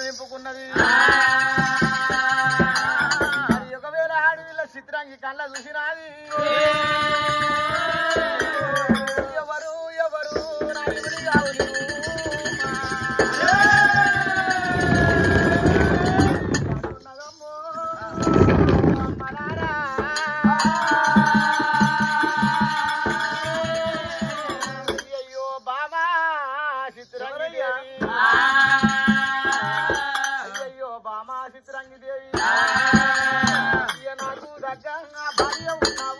నింపుకున్నది ఒకవేళ ఆడవిల్ల చిత్రాంగి కళ్ళ చూసినాది ఎవరు ఎవరు రాయుడి కావులు అయ్యో బామా చిత్రాంగి అయ్యో బామా చిత్రాంగి దేవి నాకు దగ్గర భార్య ఉన్నావు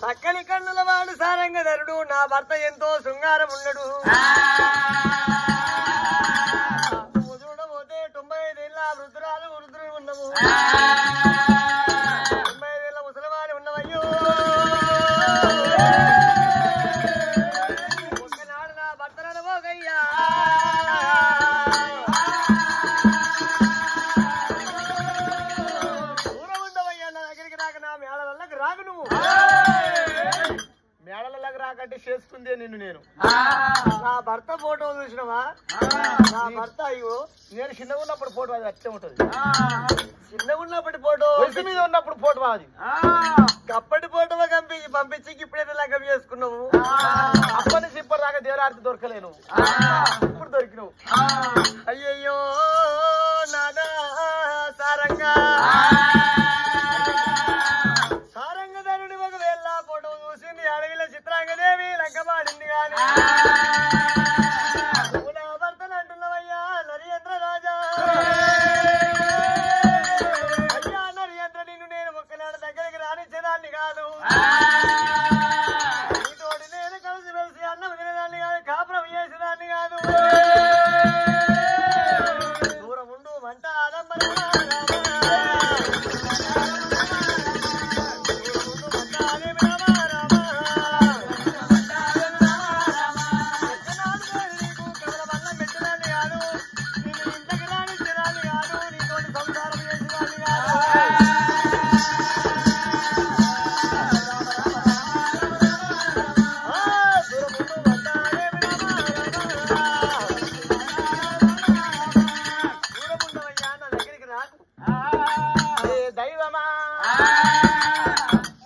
చక్కని కన్నుల వాడు సారంగధరుడు నా భర్త ఎంతో శృంగారం ఉన్నడు చూడబోతే 95 ఏళ్ళ వృద్ధురాలు వృద్ధులు ఉన్నాము 95 ఏళ్ళ ముసలివారు ఉన్నవయ్యో ఒక్కనాడు నా భర్తలను పోగయ్యా మేడలకి రాకంటే చేసుకుందే నిన్ను నేను నా భర్త ఫోటో చూసినవా నా భర్త అయ్యో నేను చిన్నగా ఉన్నప్పుడు ఫోటో అది అట్టే ఉంటది చిన్నగా ఉన్నప్పటి ఫోటో వయసు మీద ఉన్నప్పుడు ఫోటో అది అప్పటి ఫోటో పంపించి ఇప్పుడైతే లగ్గం చేసుకున్నావు అప్పటి నుంచి ఇప్పటిదాకా దేవరార్తి దొరకలేను ఇప్పుడు దొరికినావు అయ్యయ్యో నాదా సారంగా సారంగధరుడి ఒకవేళ ఫోటో చూసింది అడవిల చిత్రాంగదేవి లంకమాడింది గాని నా భర్తను అంటున్నావయ్యా నరేంద్ర రాజా అయ్యా నరేంద్ర నిన్ను నేను ఒక్కనాడు దగ్గరికి రానిచ్చేదాన్ని కాదు నీతోటి నేను కలిసి మెలిసి అన్నం తినేదాన్ని కాదు కాపురం చేసేదాన్ని కాదు దూరం ఉండు వంట ఆడంబరా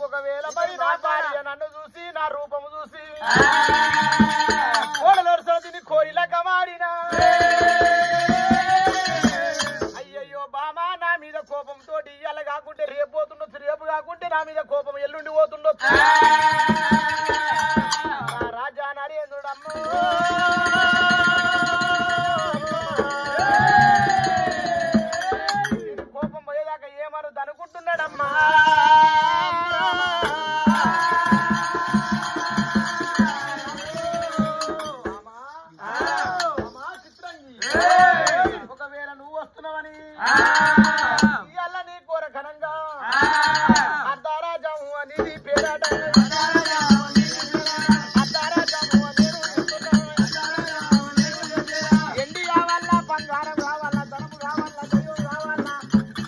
ఒకవేళ మరి నా భార్య నన్ను చూసి నా రూపము చూసి కోడలొరసని కోరిలక మాడినా అయ్యయ్యో బామా నా మీద కోపంతో ఇయ్యాల కాకుంటే రేపు పోతుండొచ్చు రేపు కాకుంటే నా మీద కోపం ఎల్లుండి పోతుండొచ్చు రాజా నరేంద్రుడమ్మో కోపం పోయేదాకా ఏమరుద్దు అనుకుంటున్నాడమ్మా ఒకవేళ నువ్వు వస్తున్నావని ఇవాళ నీ కోర ఘనంగా అర్ధరాజము అనేది పేరాట అర్ధరాజము అనేది ఎండి కావాలా బంగారం కావాలా ధనము కావాలా దయ్యం కావాలా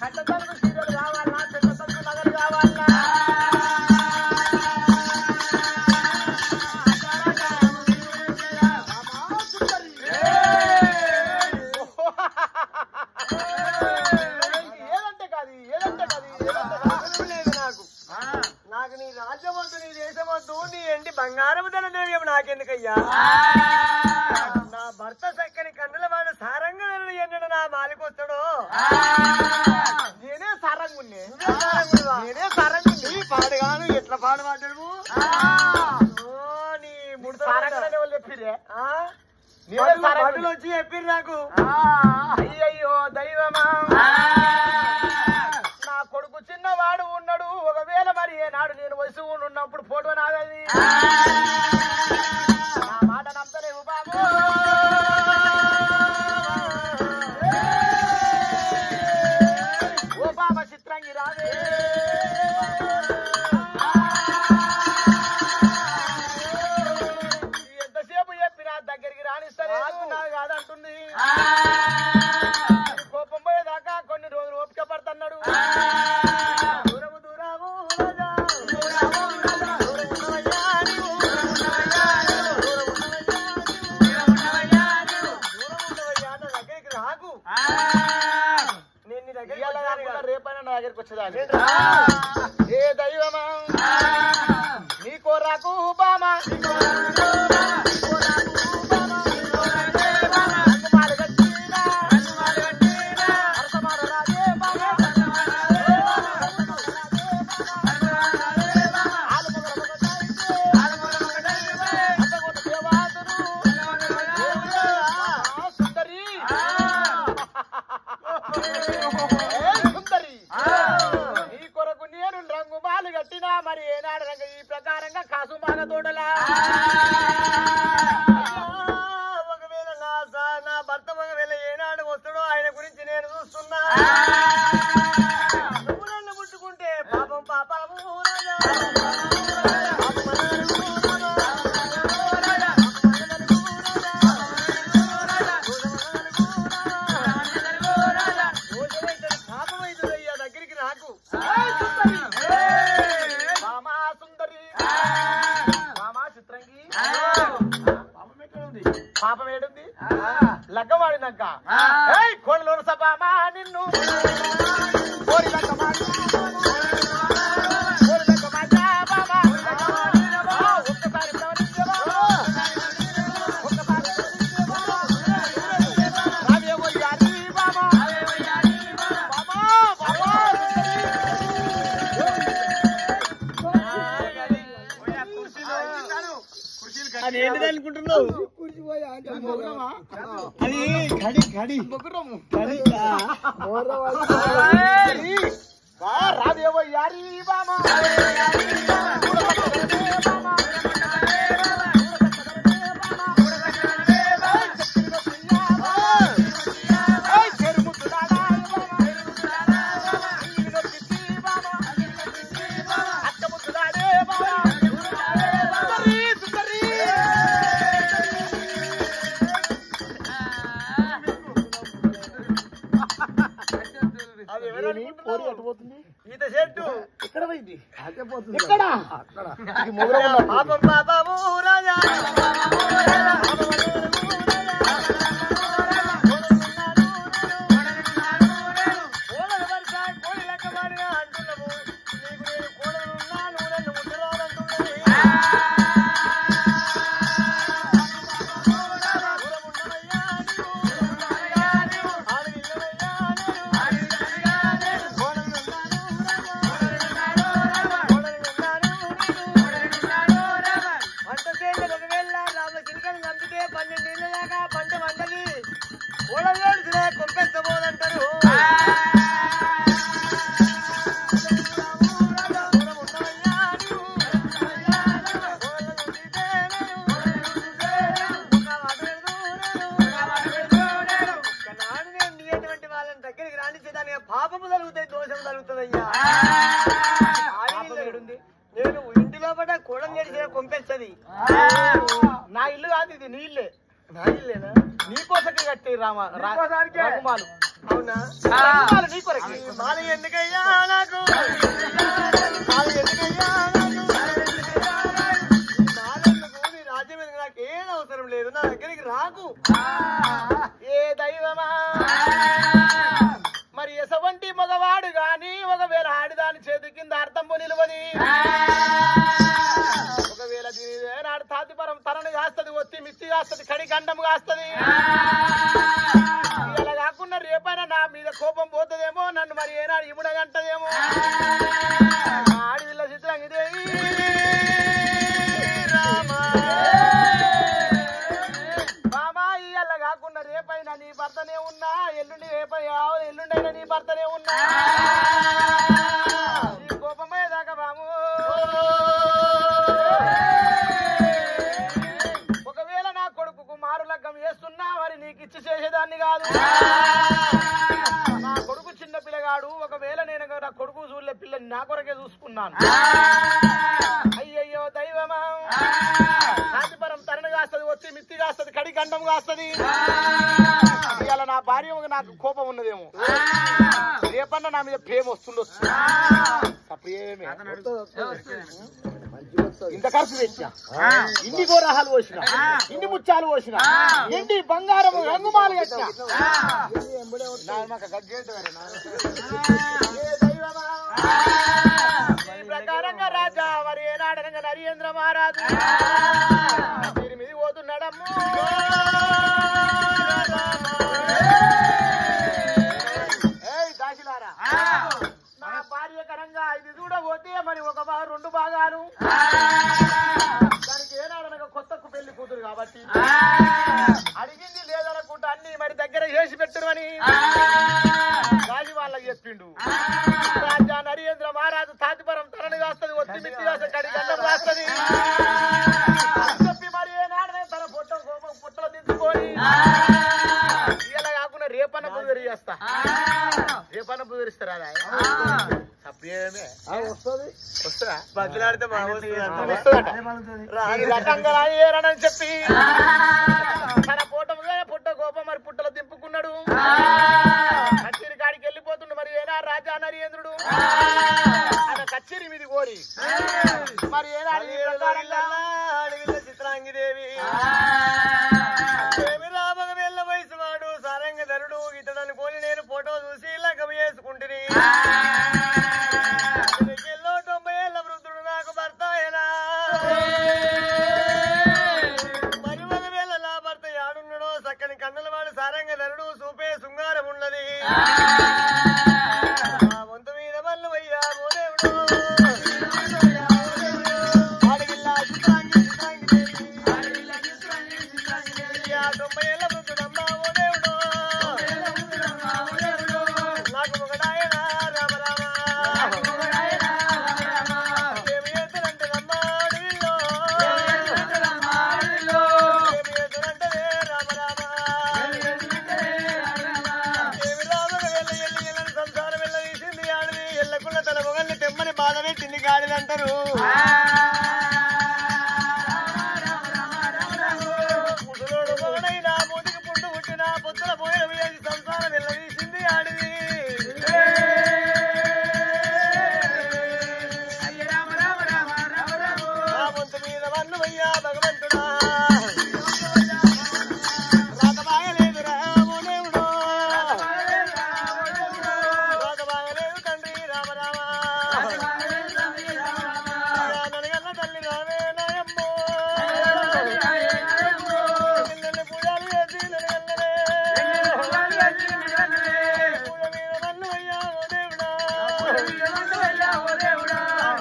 కట్ట తలుపు సీరియల్ కావాలా పెద్ద తలుపు నగలు కావాలా నాకు నీ రాజ్యమద్దు నీ దేశమద్దు నీ ఎండి బంగారము ధనద్రవ్యం నాకెందుకయ్యా నా భర్త చక్కని కన్నుల వాడు సారంగధరుడు ఎన్నడు నా మాలికొస్తాడో నేనే సారంగుణ్ణి నేనే సారంగుడివా? నేనే సారంగుణ్ణి నీ ముడత చెప్పిరే బట్టలు వచ్చి చెప్పిరు నాకు. అయ్యయ్యో దైవమా, నా కొడుకు చిన్నవాడు ఉన్నాడు, ఒకవేళ మరి ఏనాడు నేను వయసు ఉన్నప్పుడు ఫోటో నాదది, నా మాట నమ్మలేవు బాబు. ఓ బాబా చిత్రంగి రాదే, ఎంతసేపు చెప్పినా దగ్గరికి రానిస్తలేదు, నాకు కాదంటుంది. కోపం పోయేదాకా కొన్ని రోజులు ఓపిక పడుతున్నాడు. దూరము దూరము దగ్గరికి రాకు, నేను నీ దగ్గర రేపైనా నా దగ్గరికి వచ్చేదాన్ని. ఏ దైవమా నీకో రాకు బామా, నీ కొరకు నేను రంగు మాలు కట్టినా మరి ఏనాడు రంగ ఈ ప్రకారంగా కాసు బాగా తోడలా. ఒకవేళ నా భర్త ఒకవేళ ఏనాడు వస్తాడో ఆయన గురించి నేను చూస్తున్నా. నువ్వు నన్ను ముట్టుకుంటే పాపం పాపము దగ్గరికి రాకు. మామా సుందరి, మామా చిత్రంగి, పాపం ఏడుంది లగ్గవాడినాక కోడలోను సభామా నిన్ను కోరి లగ్గమాడి ఒక్కసారి అది ఏంటిది అనుకుంటున్నావు? అది కడి కడి రాదేవో యారీ బామా ఈత చెట్టు ఎక్కడ పోయింది? ఎక్కడ? పాపం పాపము రాజా కోడి లెక్క మాడిగా అంటున్నాము. నీకు నేను కోడలున్నా నువ్వు నన్ను ముట్టరాదంటున్నది. పంట వంటకి ఓడలేడితే కొంపెచ్చబోదంటారు. ఎటువంటి వాళ్ళని దగ్గరికి రాణించేదానికి పాపము కలుగుతాయి, దోషం కలుగుతుందయ్యా. నేను ఇంటిలో పడ్డ కూడం చేసిన కొంపెచ్చది. నా ఇల్లు కాదు ఇది, నీ ఇల్లే. నా ఇల్లేనా? నీకోసకే కట్టే రఘుమాలు. అవునా? నీ కొరకి మాల ఎందుకయ్యా నాకు, మాల ఎందుకయ్యా నాకు, మాలెందుకు? నీ రాజ్యం ఎందుకు? నాకేం అవసరం లేదు, నా దగ్గరికి రాకు. ఏ దైవమా మరి ఎసవంటి మగవాడు గాని ఒకవేళ ఆడిదాని చేతి కింద అర్థంబు నిలువని, ఒకవేళ నాడు తాతిపరం తనను కాస్తది, ఒత్తి మిత్తి కాస్తది, కడి గండము కాస్తది. ఇలా కాకుండా రేపైనా నా మీద కోపం పోతుందేమో, నన్ను మరి ఏనాడు ఇముడగంటదేమో. ఆడివిల్ల చిత్రంగిదేవి చూసుకున్నాను. అయ్యయ్యో దైవమా, కాంతిపురం తరణి కాస్తుంది, వచ్చి మిత్తి కాస్తుంది, కడి గండం కాస్తుంది. ఇవాళ నా భార్య నాకు కోపం ఉన్నదేమో, రేపన్నా నా మీద ప్రేమ వస్తుండొచ్చు. ప్రేమే ఇంత ఖర్చు పెట్టినా, ఇన్ని గోరహాలు పోసిన, ఇన్ని ముత్యాలు పోసిన, ఎండి బంగారం రంగుమాలు కట్టిన. ఈ ప్రకారంగా రాజా మరి ఏనాడనగా నరేంద్ర మహారాజు దీని మీద పోతున్నాడమ్ము. దాసిలారా, నా భార్యకరంగా ఇది చూడబోతే మరి ఒక రెండు భాగాలు, దానికి ఏనాడనగా కొత్తకు పెళ్లి కూతురు కాబట్టి అడిగింది లేదనుకుంటా అన్ని మరి దగ్గర చేసి పెట్టుమని రాజు వాళ్ళకి చెప్పిండు. రాజా నరేంద్ర మహారాజు తాతిపురం తరణి కాస్తుంది, ఒత్తి మిత్తి కాస్తుంది, కడి గండం కాస్తుంది చెప్పి మరి ఏనాడనే తన పుట్టలో దించుకొని ఇలా కాకుండా రేపన్న బుదిరి చేస్తా, రేపన్న బుదిరిస్తారా తప్పేమే వస్తుందా బదిలాడితే రాజని చెప్పి తన పుట్ట కోపం మరి పుట్టలో దింపుకున్నాడు. కచ్చేరి కాడికి వెళ్ళిపోతుండు మరి ఏనా రాజా నరేంద్రుడు ఆయన కచ్చేరి మీది కోరి మరి ఏనాడు చిత్రాంగిదేవి రామగ వెళ్ళ వయసు వాడు సారంగధరుడు ఇతడు అనుకోని నేను ఫోటో చూసి లగ్గం చేసుకుంటుని. 90 ఏళ్ళ వృద్ధుడు నాకు భర్త అయినా మరి 10 వేల నా భర్త యాడున్నాడో చక్కని కన్నుల వాడు సారంగధరుడు చూపే శృంగారం ఉన్నది. వంతు మీద మల్లు అయ్యా ఓ దేవుడు అడవిల్లా చిత్రాంగి చిత్రాంగి 90 ఏళ్ళ వృద్ధుడమ్మా ఓ దేవుడు నాకు ఒకడాయన రామ రామ ఏమి చేస్తానంటేనమ్మా అడవిల్లో ఏమి చేస్తానంటే రామ రామ ఏమి రామగ వెళ్ళ ఎల్లని సంసారం వెళ్ళ తీసింది ఆడిది ఎల్లకుండా తన మొగల్ని తెమ్మని బాధ పెట్టింది గాడిదంటారు. ముసలోడు మొగడైనా మూతికి పుండు పుట్టినా పొత్తుల పోయిన వేసి సంసారం వెళ్ళ తీసింది ఆడిది. నా వంతు మీద వన్ను అయ్యా భగవంతుడా రాక బాగలేదురా ఓ దేవుడు రాక బాగలేదు తండ్రి రామ రామ ననగన్న తల్లి రావే నాయమ్మో నిన్నెన్ని పూజలు చేసి ననగన్ననే పూజ మీద వన్ను అయ్యా ఓ దేవుడా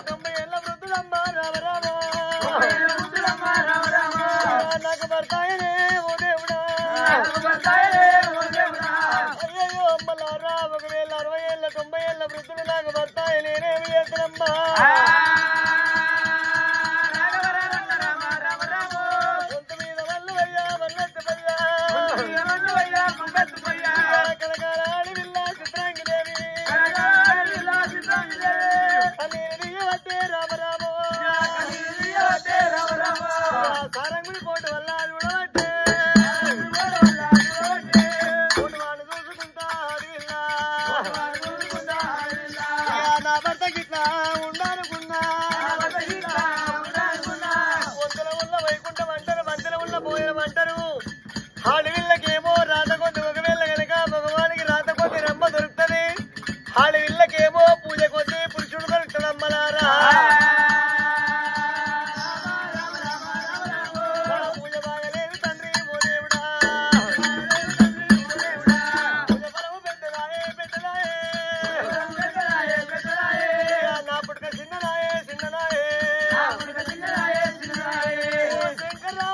90 ఏళ్ళ వృద్ధులమ్మా రామ రామ నాకు భర్తాయనే ఓ దేవుడా అయ్యో అమ్మలారా 1060 ఏళ్ళ 90 ఏళ్ళ వృద్ధుడు నాకు భర్తాయ నేనేమి చేద్దనమ్మా ఒంటి మీద వల్లు అయ్యా వల్లెత్తయ్యా కనకారాడి విల్లా చిత్రాంగిదేవి నీవట్టే రామ రామో సారంగుడి కోట వల్ల చూడబట్టే కోట వాడు చూసుకుంటా అడిగిల్లా నా భర్త గిట్లా ఉండాలనుకున్నా వంతల ఉన్న వైకుంఠం అంటారు, వంతల ఉన్న పోయడం అంటారు. ఆడవిళ్ళకేమో రాత కొద్ది ఒకవేళ కనుక భగవానికి రాత కొద్ది రమ్మ దొరుకుతుంది, ఆడవిళ్ళకేమో పూజ కొద్ది పురుషుడు దొరుకుతాడు అమ్మలారా. పూజ బాగలేదు తండ్రి ఓ దేవుడా పూజ ఫలము పెద్దలాయే నా పుట్టుక చిన్నలాయే శంకర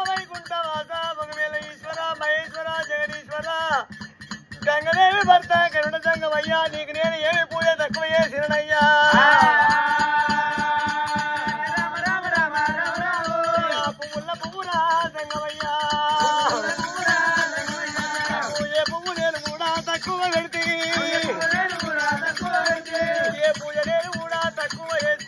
వైకుంఠ వాస భగవేల ఈశ్వర మహేశ్వర జగదీశ్వర గంగదేవి భర్త కరుణ సంగమయ్యా నీకు నేను ఏమి పూజ తక్కువ చేసినయ్యా. పువ్వుల పువ్వురా సంగమయ్యా ఏ పువ్వు నేను కూడా తక్కువ పెడితే ఏ పూజ నేను కూడా తక్కువ చేసి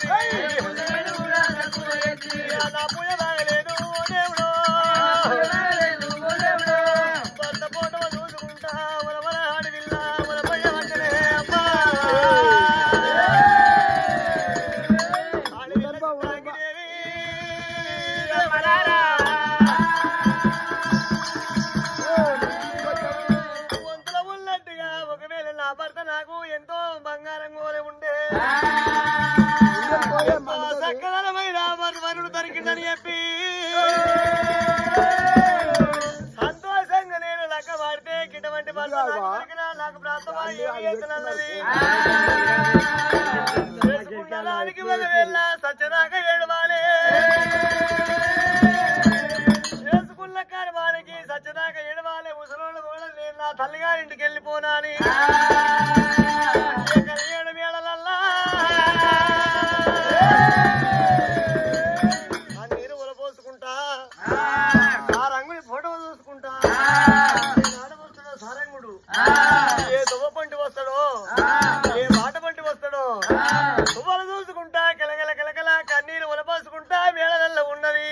అని చెప్పి సంతోషంగా నేను లెక్క పడితే గిటువంటి నాకు ప్రాంతమన్నది చేసుకున్నదానికి ఒకవేళ సత్యదాకా ఏడవాలి చేసుకున్న కర్మానికి సత్యదాకా ఏడవాలి ముసలోళ్ళు కూడా నేను నా తల్లిగారింటికి వెళ్ళిపోనాని ఏడు మేళలల్లా ఆ నీరు ఉలపోసుకుంటా ఆ రంగుని ఫోటో చూసుకుంటా వస్తాడో సారంగుడు ఏ దువ్వ పంటి వస్తాడో ఏ మాట పంటి వస్తాడో దువ్వలు చూసుకుంటా కిలకల కిలకల కన్నీరు ఉలపోసుకుంటా మేళలలో ఉన్నది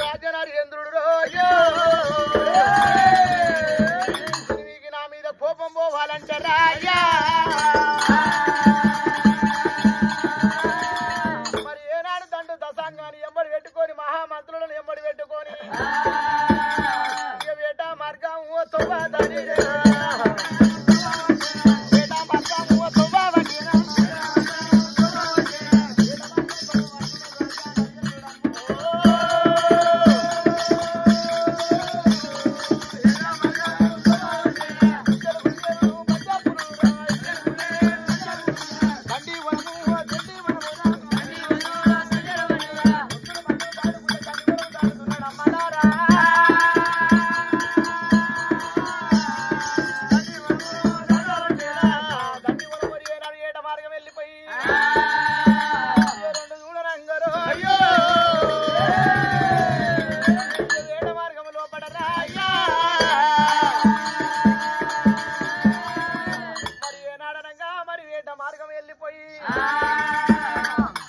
రాజనరేంద్రుడు నీకు నా మీద కోపం పోవాలంటే రాయ్యా మరి ఏనాడు దండు దశాంగాన్ని ఎంబడి పెట్టుకొని మహామంత్రులను ఎంబడి పెట్టుకొని ఇక వేట మార్గం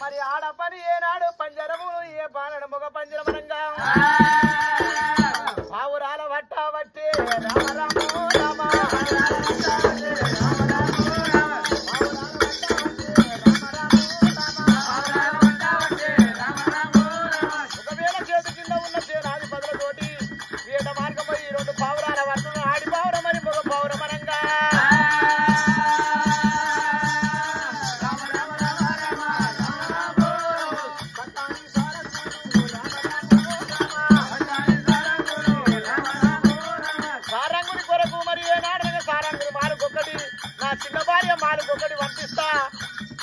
మరి ఆడ పని ఏనాడు పంజరము ఏ బాణడు మొగ పంజరమనంగా పావురాల వట్ట వట్టే రామరామో రామ ఒకవేళ చేతి కింద ఉన్న చేరాది పదులతోటి వేట మార్గం పోయి రెండు పావురాల వట్టును ఆడి పావురమని మొగ పావురమనంగా చిన్న భార్య మాలుకొకటి వంపిస్తా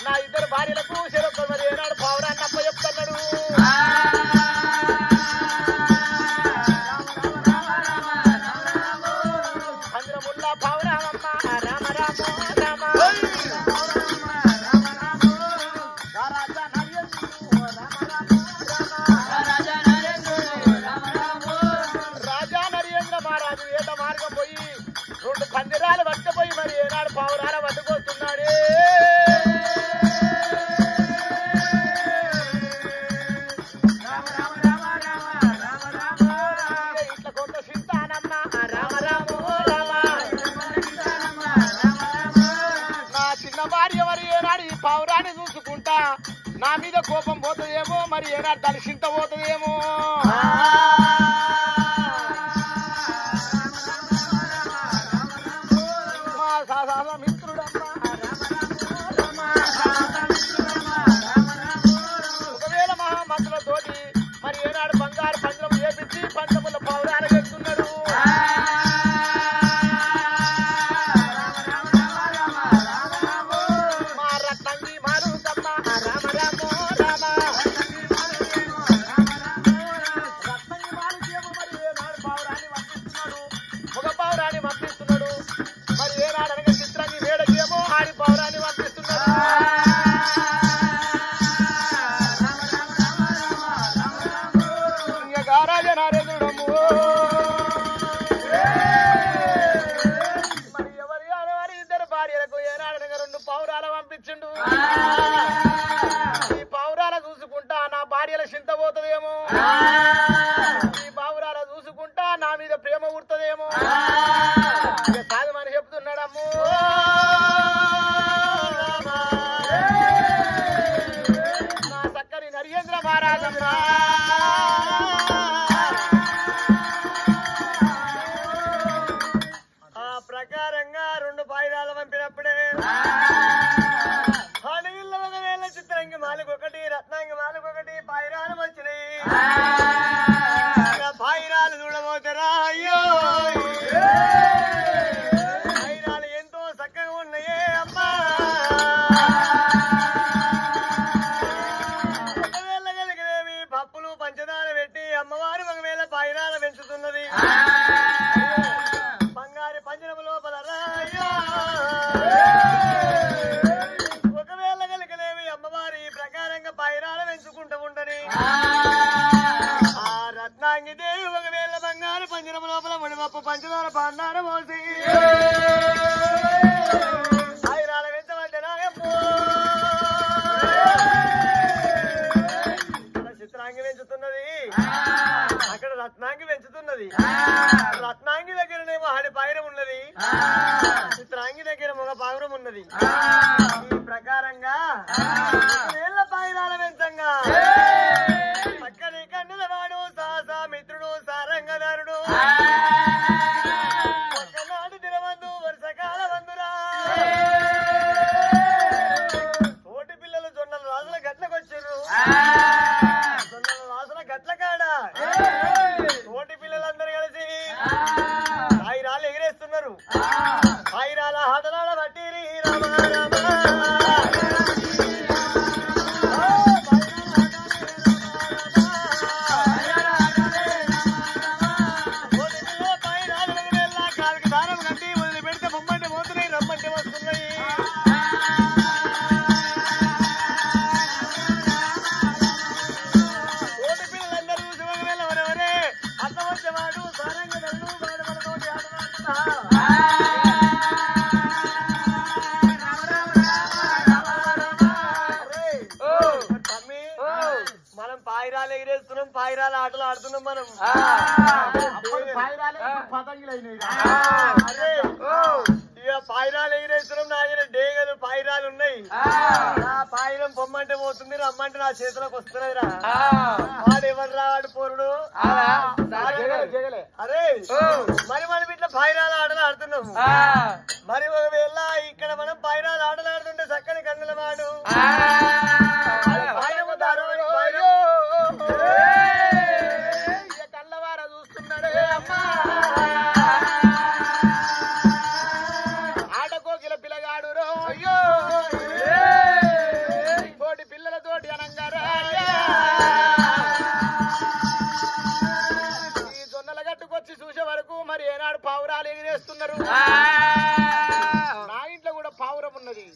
నా ఇద్దరు భార్యలకు చెరొక్క మరి ఏనాడు పావురాన్ని అప్ప చెప్తున్నాడు చంద్రముల్లా పావురామమ్మ రామ రామ రామ రాజా నరేంద్ర మహారాజు ఏట మార్గం పోయి రెండు పందిరాలు పట్టుకుపోయి మరి ఏనాడు పావురాల పట్టుకొస్తున్నాడే ఇట్లా కొంత చింతానమ్మ రామ రామ రామ నా చిన్న భార్య మరి ఏనాడు ఈ పావురాన్ని చూసుకుంటా నా మీద కోపం పోతుందేమో మరి ఏనాడు దాని చింత పోతుందేమో ఒకవేళ మహామంత్రులతోటి మరి ఏనాడు బంగారు పంచం చేపించి పంచముల పౌరాలు పెడుతున్నాడు మా రత్నంగి మారుతమ్మ రామ రామ రామ రత్నంగి మారుతేమో మాలకొకటి రత్నాంగి మాలకొకటి పాయిరాలు వచ్చినాయి పాయిరాలు చూడబోతారా అయ్యో పాయిరాలు ఎంతో చక్కగా ఉన్నాయే అమ్మా ఒకవేళ పప్పులు పంచదార పెట్టి అమ్మవారు ఒకవేళ పాయిరాలు పెంచుతున్నది బంగారు పంజరం లోపల రాయ్యో ఒకవేళ కలిగలేవి అమ్మవారి ఈ ప్రకారంగా పాయిరాలు పెంచుకుంటూ ఉండని ఆ రత్నాంగి దేవి ఒకవేళ బంగారు పంజరం లోపల ముడిపప్పు పంచదార పాండార మోసి పాయిరాలు పెంచబడ్డా చిత్రాంగి పెంచుతున్నది అక్కడ రత్నాంగి పెంచుతున్నది రత్నాంగి దగ్గరనేమో ఆడి పాయిరం ఉన్నది చిత్రాంగి దగ్గర ఒక పావురం ఉన్నది ఈ ప్రకారంగా వేళ్ల పాయిరాల పెంచంగా పక్కని కన్నుల వాడు సాసా మిత్రుడు సారంగదారుడు ఒక్కనాడు దినవందు వర్షకాల వందురా తోటి పిల్లలు జొన్నల రాజుల గట్లకొచ్చారు జొన్నల రాజుల గట్ల కాడ తోటి పిల్లలందరూ కలిసి పాయిరాలు ఎగిరేస్తున్నారు పాయిరాల ఆటలాడ బట్టిరి రామ కాలికి దారం కట్టి వదిలి పెడితే బొమ్మంటే పోతున్నాయి రమ్మంటే వస్తున్నాయి తోటి పిల్లలందరూ శివగవేళ ఎవరెవరే అర్థవచ్చవాడు సారంగదరుడు వాడబడతోటి ఆటలాడుతున్నా మనం పాయిరాలు ఎగిరేస్తున్నాం పాయిరాలు ఆటలు ఆడుతున్నాం మనం ఇక పాయిరాలు ఎగిరేస్తున్నాం నా దగ్గర డేగలు పాయిరాలు ఉన్నాయి నా పాయిరం పొమ్మంటే పోతుంది రమ్మంటే నా చేతిలోకి వస్తున్నది రా వాడు ఎవరు రా వాడు పోరుడు అరే మరి మనం ఇట్లా పాయిరాలు ఆటలు ఆడుతున్నాము మరి ఒకవేళ ఇక్కడ మనం పాయిరాలు ఆటలు ఆడుతుంటే చక్కని కన్నుల వాడు కళ్ళవార చూస్తున్నాడే అమ్మా ఆటకోకిల పిల్లగాడు రో అయ్యో తోటి పిల్లలతోటి అనంగారా ఈ జొన్నల గట్టుకొచ్చి చూసే వరకు మరి ఏనాడు పావురాలు ఎగిరేస్తున్నారు నా ఇంట్లో కూడా పావురం ఉన్నది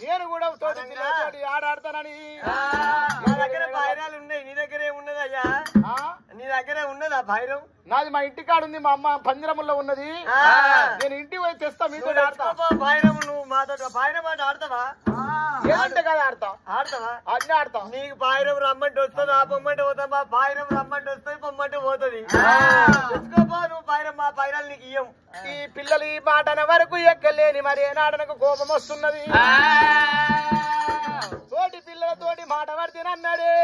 నేను కూడా తోటి పిల్లలతోటి ఆడాడతానని నా దగ్గర పాయిరాలు ఉన్నాయి నీ దగ్గర ఏమున్నది అయ్యా నీ దగ్గరే ఉన్నదా పాయిరం నాది మా ఇంటి కాడు ఉంది మా అమ్మ పంజరముల్లో ఉన్నది నేను ఇంటికి పోయి తెస్తా మీతో పాయిరం నువ్వు మాతో పాయిరం మాట ఆడతావా ఏమంటే కదా ఆడతావా అన్నీ ఆడతాం నీకు పాయిరం రమ్మంటే వస్తుంది ఆ పొమ్మంటే పోతాం మా పాయిరం రమ్మంటే వస్తుంది పొమ్మంటే పోతుంది తెచ్చుకోపో నువ్వు పాయిరం మా పాయిరాలు నీకు ఇయ్యం ఈ పిల్లలు ఈ మాటన వరకు ఎక్కలేని మరి ఏనాడనకు కోపం వస్తున్నది తోటి పిల్లలతోటి మాట పడితేనన్నాడే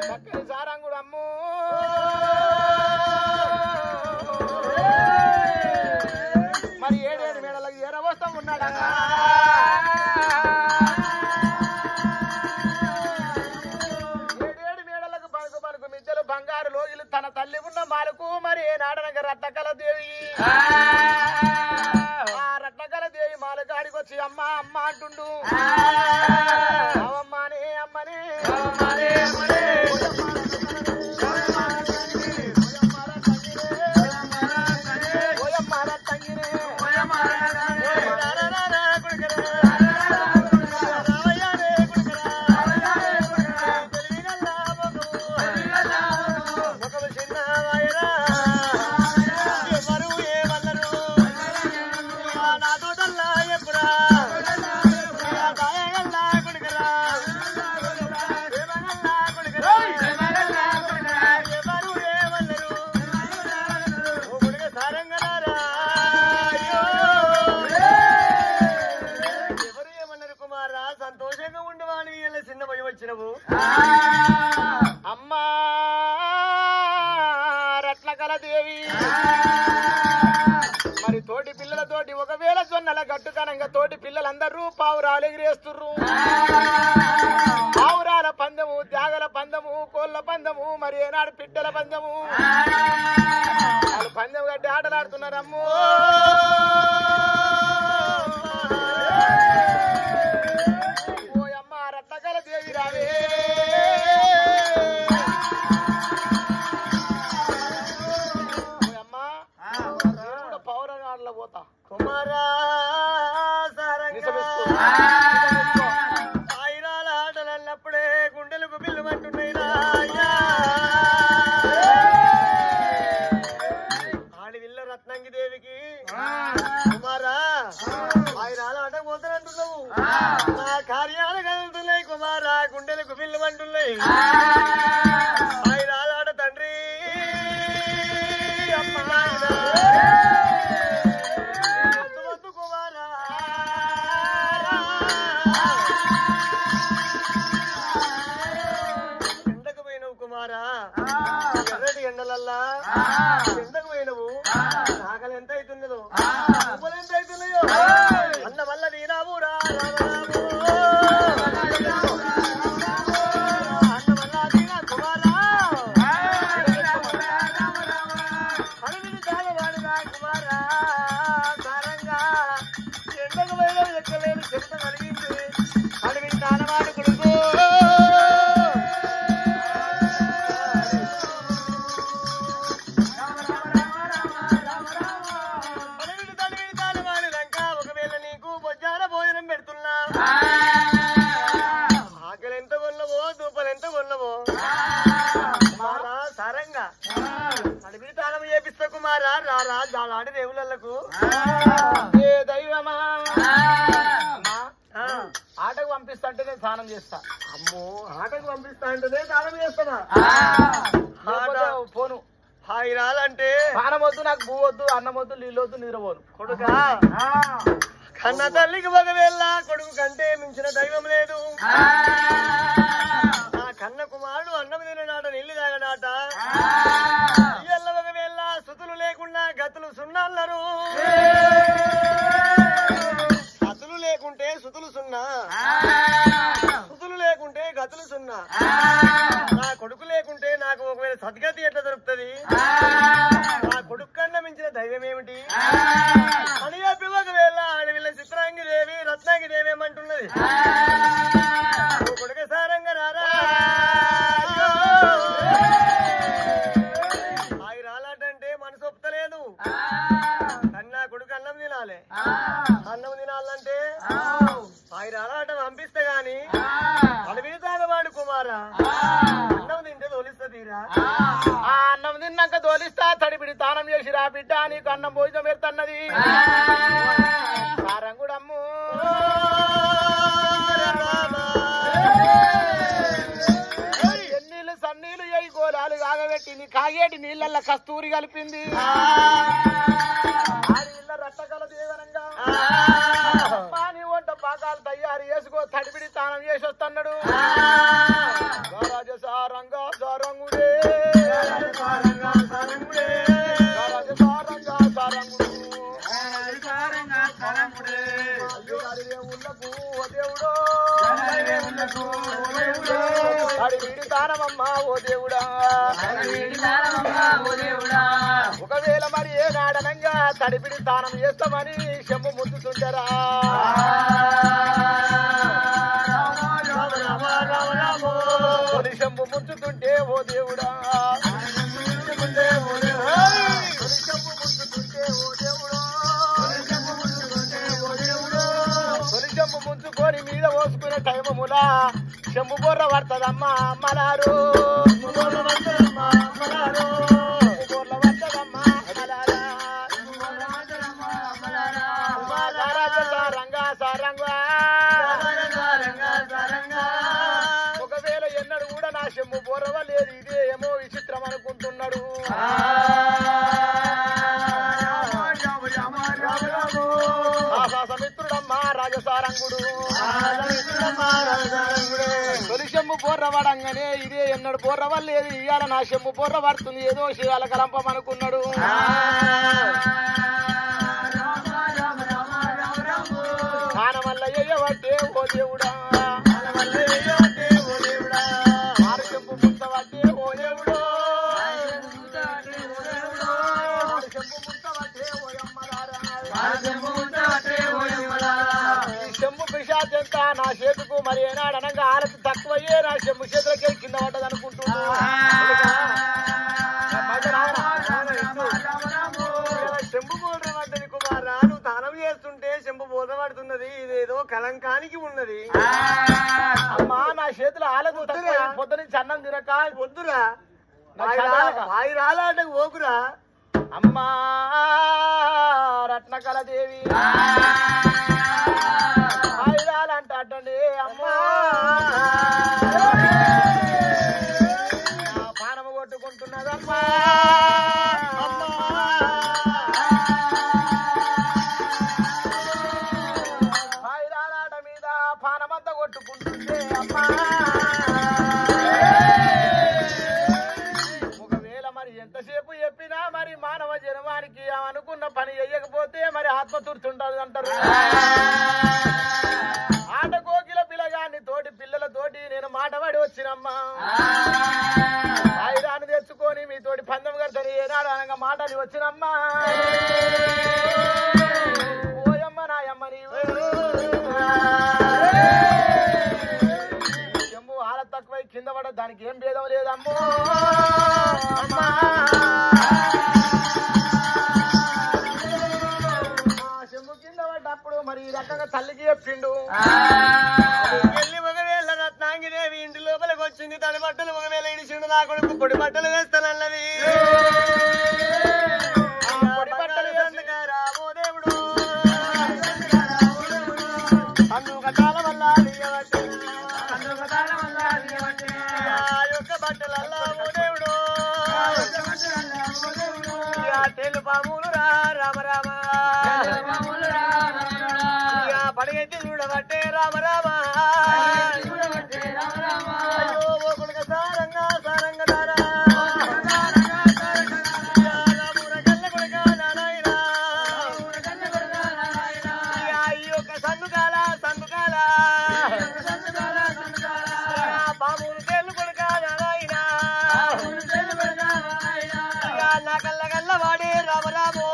చక్కని సారంగుడు అమ్ము మరి ఏడేడు మేడలకు ఎరవస్తం ఉన్నాడా ఏడేడు మేడలకు పలుకు పలుకు మిద్దెలు బంగారు లోగిలు తన తల్లి ఉన్న మాలకు మరి ఏనాడనక రత్నకల దేవి ఆ రత్నకల దేవి మాలకాడికి వచ్చి అమ్మ అమ్మ అంటుండు అవమ్మానే అమ్మనే అమ్మా రత్నకల దేవి మరి తోటి పిల్లలతోటి ఒకవేళ జొన్నల గట్టు కన సారంగా తోటి పిల్లలందరూ పావురాలు ఎగిరేస్తుర్రు. పావురాల పందెము, త్యాగల పందెము, కోళ్ళ పందెము, మరి ఏనాడు పిట్టల పందెము. వాళ్ళు పందెం కట్టి ఆటలాడుతున్నారమ్మో. ఓయమ్మ రత్నకల దేవి రావే. ఓయమ్మ పౌరాణాల్లో పోతా కుమారా ఆయిరాల ఆటలు అన్నప్పుడే గుండెలకు బిల్లు పట్టున్నాయి. ఆడివిల్ల రత్నంగి దేవికి కుమారా ఆయిరాల ఆట పోతానంటున్నావు. నా కార్యాలు కలుగుతున్నాయి కుమారా, గుండెలకు బిల్లు పట్టున్నాయి. ఆయిరాల ఆట తండ్రి కుమారా ఎండకు పోయినవు కుమారా, ఎర్రటి ఎండలల్లా ఎండకు పోయినవు. ఆకలి ఎంత అవుతున్నదో, ఉప్పులు ఎంత అవుతున్నాయో అన్న వల్ల నీరావురా ఆడి దేవుళ్ళకు ఏ దైవమా ఆటకు పంపిస్తా అంటే నేను స్నానం చేస్తా. అమ్మో ఆటకు పంపిస్తా అంటేనే స్నానం చేస్తానా? పోను. హాయి రాలంటే స్నానం వద్దు, నాకు భూ వద్దు, అన్నం వద్దు, నీళ్ళు వద్దు, నిద్రపోను. కొడుక కన్న తల్లికి ఒకవేళ కొడుకు కంటే మించిన దైవం లేదు. నా కన్న కుమారుడు అన్నం తిననాట, నీళ్లు తాగనాట. ఇయ్యల్ల ఒకవేళ సుతులు లేకుండా గతులు సున్నాళ్ళరు. గతులు లేకుంటే సుతులు సున్నా, సుతులు లేకుంటే గతులు సున్నా. నా కొడుకు లేకుంటే నాకు ఒకవేళ సద్గతి ఎట్లా దొరుకుతుంది? నా కొడుకు కన్నా మించిన దైవం ఏమిటి అని చెప్పి ఒకవేళ ఆడవిల్ల చిత్రాంగి దేవి రత్నాంగి దేవి ఏమంటున్నది? కొడుకు సారంగా రారా ఆగి రాలంటే మనసు ఒప్పుతలేదు. కన్నా కొడుకు అన్నం తినాలి, అన్నం తినాలంటే ఆగి రాలాట పంపిస్తే గాని అడవి తాగవాడు కుమారా అన్నం తింటే తోలిస్తా తీరా. ఆ అన్నం తిన్నాక తోలిస్తా, తడిపిడి తానం చేసి రా బిడ్డ, నీకు అన్నం భోజనం పెడుతున్నది. సారంగుడమ్ము ఎన్నీళ్ళు సన్నీళ్ళు ఏ గోలాలు కాగబెట్టి నీ కాగేటి నీళ్ళల్లో కస్తూరి కలిపింది. ఆడిళ్ళ రట్టకల దేవరంగా నీ వంట పాకాలు తయారు చేసుకో, తడిపిడి తానం చేసి వస్తున్నాడు. సారంగా సారంగుడే సారంగా సారంగుడే సారంగా సారంగుడు దేవుళ్ళకు ఓ దేవుడో అడివిడి తానమమ్మా ఓ దేవుడా. ఒకవేళ మరి ఏ నాడనంగా తడిపిడి తానం చేస్తామని చెంబు ముద్దుతుంటారా? తొలి చెంబు ముంచుతుంటే ఓ దేవుడా, తొలి చెంబు ముంచుతుంటే ఓ దేవుడా, తొలి చెంబు ముంచుకొని మీద పోసుకునే టైములా చెంబు బొర్ర పడుతుందమ్మా అమ్మలారు. బొర్ర పడుతుందమ్మా అమ్మలారు, బొర్ర పడుతుందమ్మా అమ్మలారా. సారంగా సారంగా ఒకవేళ ఎన్నడు కూడా నా చెంబు బొర్రవ లేదు, ఇదే ఏమో విచిత్రం అనుకుంటున్నాడు. సమిత్రుడమ్మా రాజసారంగుడు తొలి చెంబు బొర్ర పడంగానే ఇదే ఎన్నడు బొర్ర వల్లేదు, ఇవాళ నా చెంబు బొర్ర పడుతుంది, ఏదో శివాల కలంపమనుకున్నాడు. వల్ల ఎయ్యవట్టే ఓ దేవుడా ఆరు చెంపు ముంచవట్టే ఓ దేవుడో చెంబు పిశాచంత నా చేతుకు మరి ఏనాడు అనగా ఆరతి తక్కువయ్యే నా చెంబు చేతులకే కింద పడ్డది అనుకుంటున్నా చెంబు బోధపడ్డది కుమారా నువ్వు దానం చేస్తుంటే చెంబు బోధపడుతున్నది ఇదేదో కలంకానికి ఉన్నది అమ్మా నా చేతులు ఆలదు పొద్దు నుంచి అన్నం తినక వద్దురా వాయి రాలాటకు ఓకురా అమ్మా రత్నకళదేవి వాయిరాలంట అట్టండి అమ్మా పానము కొట్టుకుంటున్నదమ్మా వాయిరాలాట మీద పానమంతా కొట్టుకుంటుంటే అమ్మా ఎంతసేపు చెప్పినా మరి మానవ జన్మానికి అనుకున్న పని చెయ్యకపోతే మరి ఆత్మతూర్చుంటది అంటారు ఆట కోకిల పిల్లగాన్ని తోటి పిల్లలతోటి నేను మాటపడి వచ్చినమ్మా ఆయుధాన్ని తెచ్చుకొని మీతోటి పందెం కడతాను ఏనాడు అనగా మాటని వచ్చినమ్మా ఓయమ్మ నాయమ్మ నీవు చెంబు ఆల తక్కువై కింద పడ దానికి ఏం భేదం లేదమ్మో చెంబు కింద పడ్డప్పుడు మరి ఈ రకంగా తల్లికి చెప్పిండు వెళ్ళి ఒకవేళ రత్నాంగిదేవి ఇంటి లోపలికి వచ్చింది తడి బట్టలు ఒకవేళ ఇడిచిండు నా కొడుకు పొడి బట్టలు వేస్తానన్నది పొడి బట్టలు రామో దేవుడు అందుక కాలం వల్ల యొక్క బట్టలల్లా ఓ దేవుడు తెలు పాములు రా రామ రామ పడగైతే చూడబట్టే రామ రామ సారంగా సారంగా దారా కళ్ళ కొడుక నారాయణ ఈ యొక్క సందుకాల సందుకాల పాములు తేళ్ళు కొడుక నారాయణ నా కళ్ళ కళ్ళ వాడే రామ రామో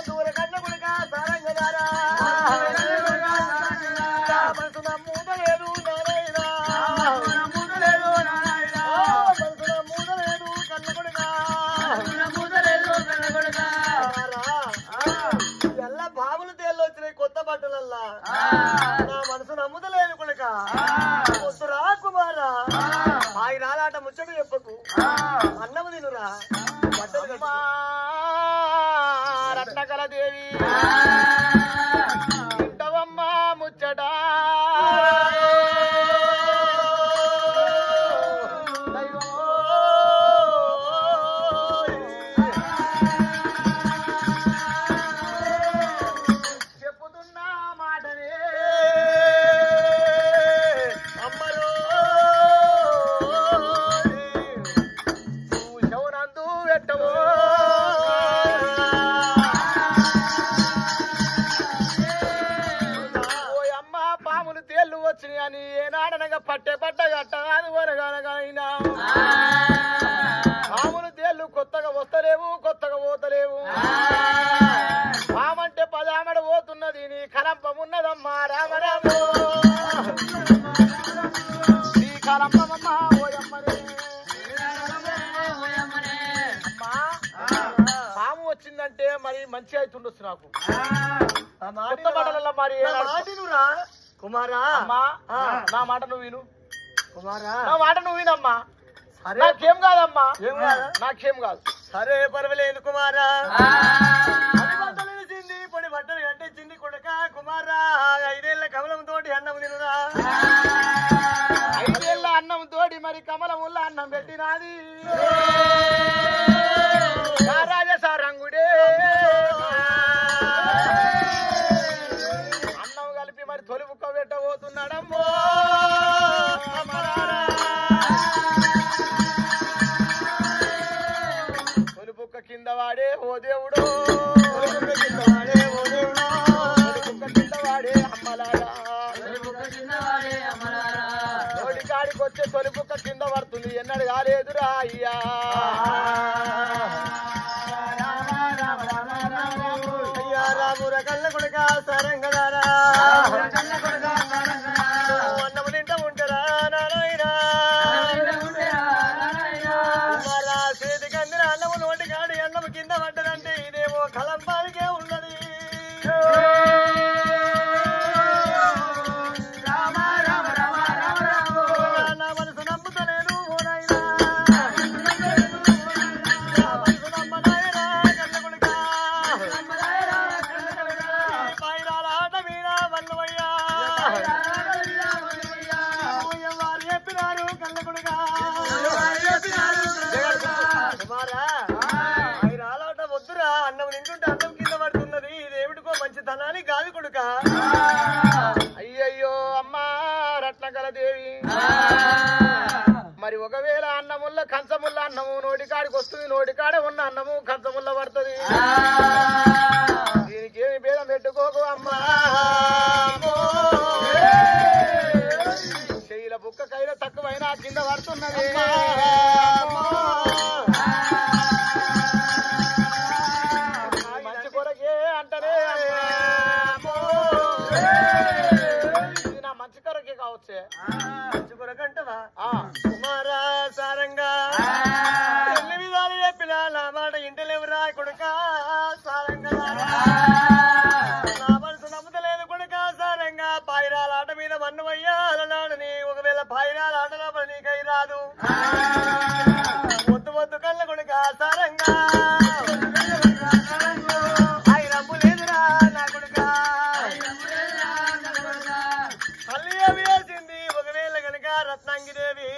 దూర కన్న కొడుక సారంగా దారా మనసు నమ్మూత లేదు నారాయణ మనసు నమ్మూత లేదు కన్న కొడుక ఎల్లా బాబులు తేళ్ళు వచ్చినాయి కొత్త బట్టలల్లా నా మనసు నమ్ముతలేదు కొడుక వద్దురా కుమారా ఆయన రాలాట ముచ్చట చెప్పకు అన్నము తినురా బట్టలు రత్నకళదేవి ఇంటవమ్మ ముచ్చట చెప్పుతున్నా మాటనే అమ్మలో శౌనందు పెట్టవో ఓయమ్మ పాములు తేళ్ళు వచ్చినాయి అని ఏనాడనగా పట్టే పట్ట గట్ట అది వరగనగైనా పాములు తేళ్ళు కొత్తగా వస్తలేవు కొత్తగా పోతలేవు పామంటే పదామడ పోతున్నది నీ కలంపమున్నదమ్మా రామ రామో నీ కలంపమమ్మా ఓయమ్మనే అమ్మా పాము వచ్చిందంటే మరి మంచి అవుతుండొచ్చు నాకు కొత్త బట్టలలో మరి మాటినురా కుమారా అమ్మా నా మాట నువ్వు విను కుమారా నా మాట నువ్వు వినమ్మా నాకేం కాదమ్మా నాకేం కాదు సరే పర్వాలేదు కుమారా బట్టలు వేసింది పొడి బట్టలు కట్టించింది కొడుక కుమారా 5 ఏళ్ల కమలం తోటి అన్నం తినురా 5 ఏళ్ల అన్నం తోటి మరి కమలం ఉల్ల అన్నం పెట్టినాది రాజసారంగుడే అన్నం కలిపి మరి తొలి బుక్క పెట్టబోతున్నాడమ్మో తొలి బుక్క కింద వాడే ఓ దేవుడు కింద వాడే ఓ దేవుడు అమ్మలారా నోటి కాడికి వచ్చే తొలి బుక్క కింద పడుతుంది ఎన్నడు కాలేదురా అయ్యా అయ్యా రాముర కళ్ళ కొడుక సరంగదారా అన్నము తింటా ఉంటారా నారాయణ చేతికి అందిన అన్నము నోటి కాడి అన్నము కింద పడ్డదంటే ఇదేమో కలంపానికే ఉన్నది నా మనసు నమ్ముతలేదు పైరాల ఆట మీద వల్లవయ్యా వారు చెప్పినారు కళ్ళ కొడుకా పైరాలాట వద్దురా అన్నం నింటుంటే అన్నం కింద పడుతున్నది ఇదేమిటికో మంచితనాన్ని కాదు కొడుక అయ్యయ్యో అమ్మా రత్నకళదేవి మరి ఒకవేళ అన్నముల్ల కంచముల్ల అన్నము నోటికాడికి వస్తుంది నోటికాడ ఉన్న అన్నము కంచముల్ల పడుతుంది దీనికి ఏమి భేదం పెట్టుకోకు అమ్మా చెయ్యిల బుక్కకైనా తక్కువైనా కింద పడుతున్నది మంచి కొరకే అంటనే నా మంచి కొరకే కావచ్చే మంచి కొరకంటవా కుమారా సారంగా ఎన్ని విధాలు చెప్పినా నా మాట ఇంటలేవురా కొడుక సారంగా నా మనసు నమ్మతలేదు కొడుక సారంగా పాయిరాల ఆట మీద మన్నువయ్యా అలనాడని ఒకవేళ పాయిరాల ఆట లోపల నీకై రాదు వద్దు వద్దు కళ్ళ కొడుక సారంగా ఐరమ్ము లేదురా నా కొడుక తల్లి అవి వేసింది ఒకవేళ గనక రత్నాంగిదేవి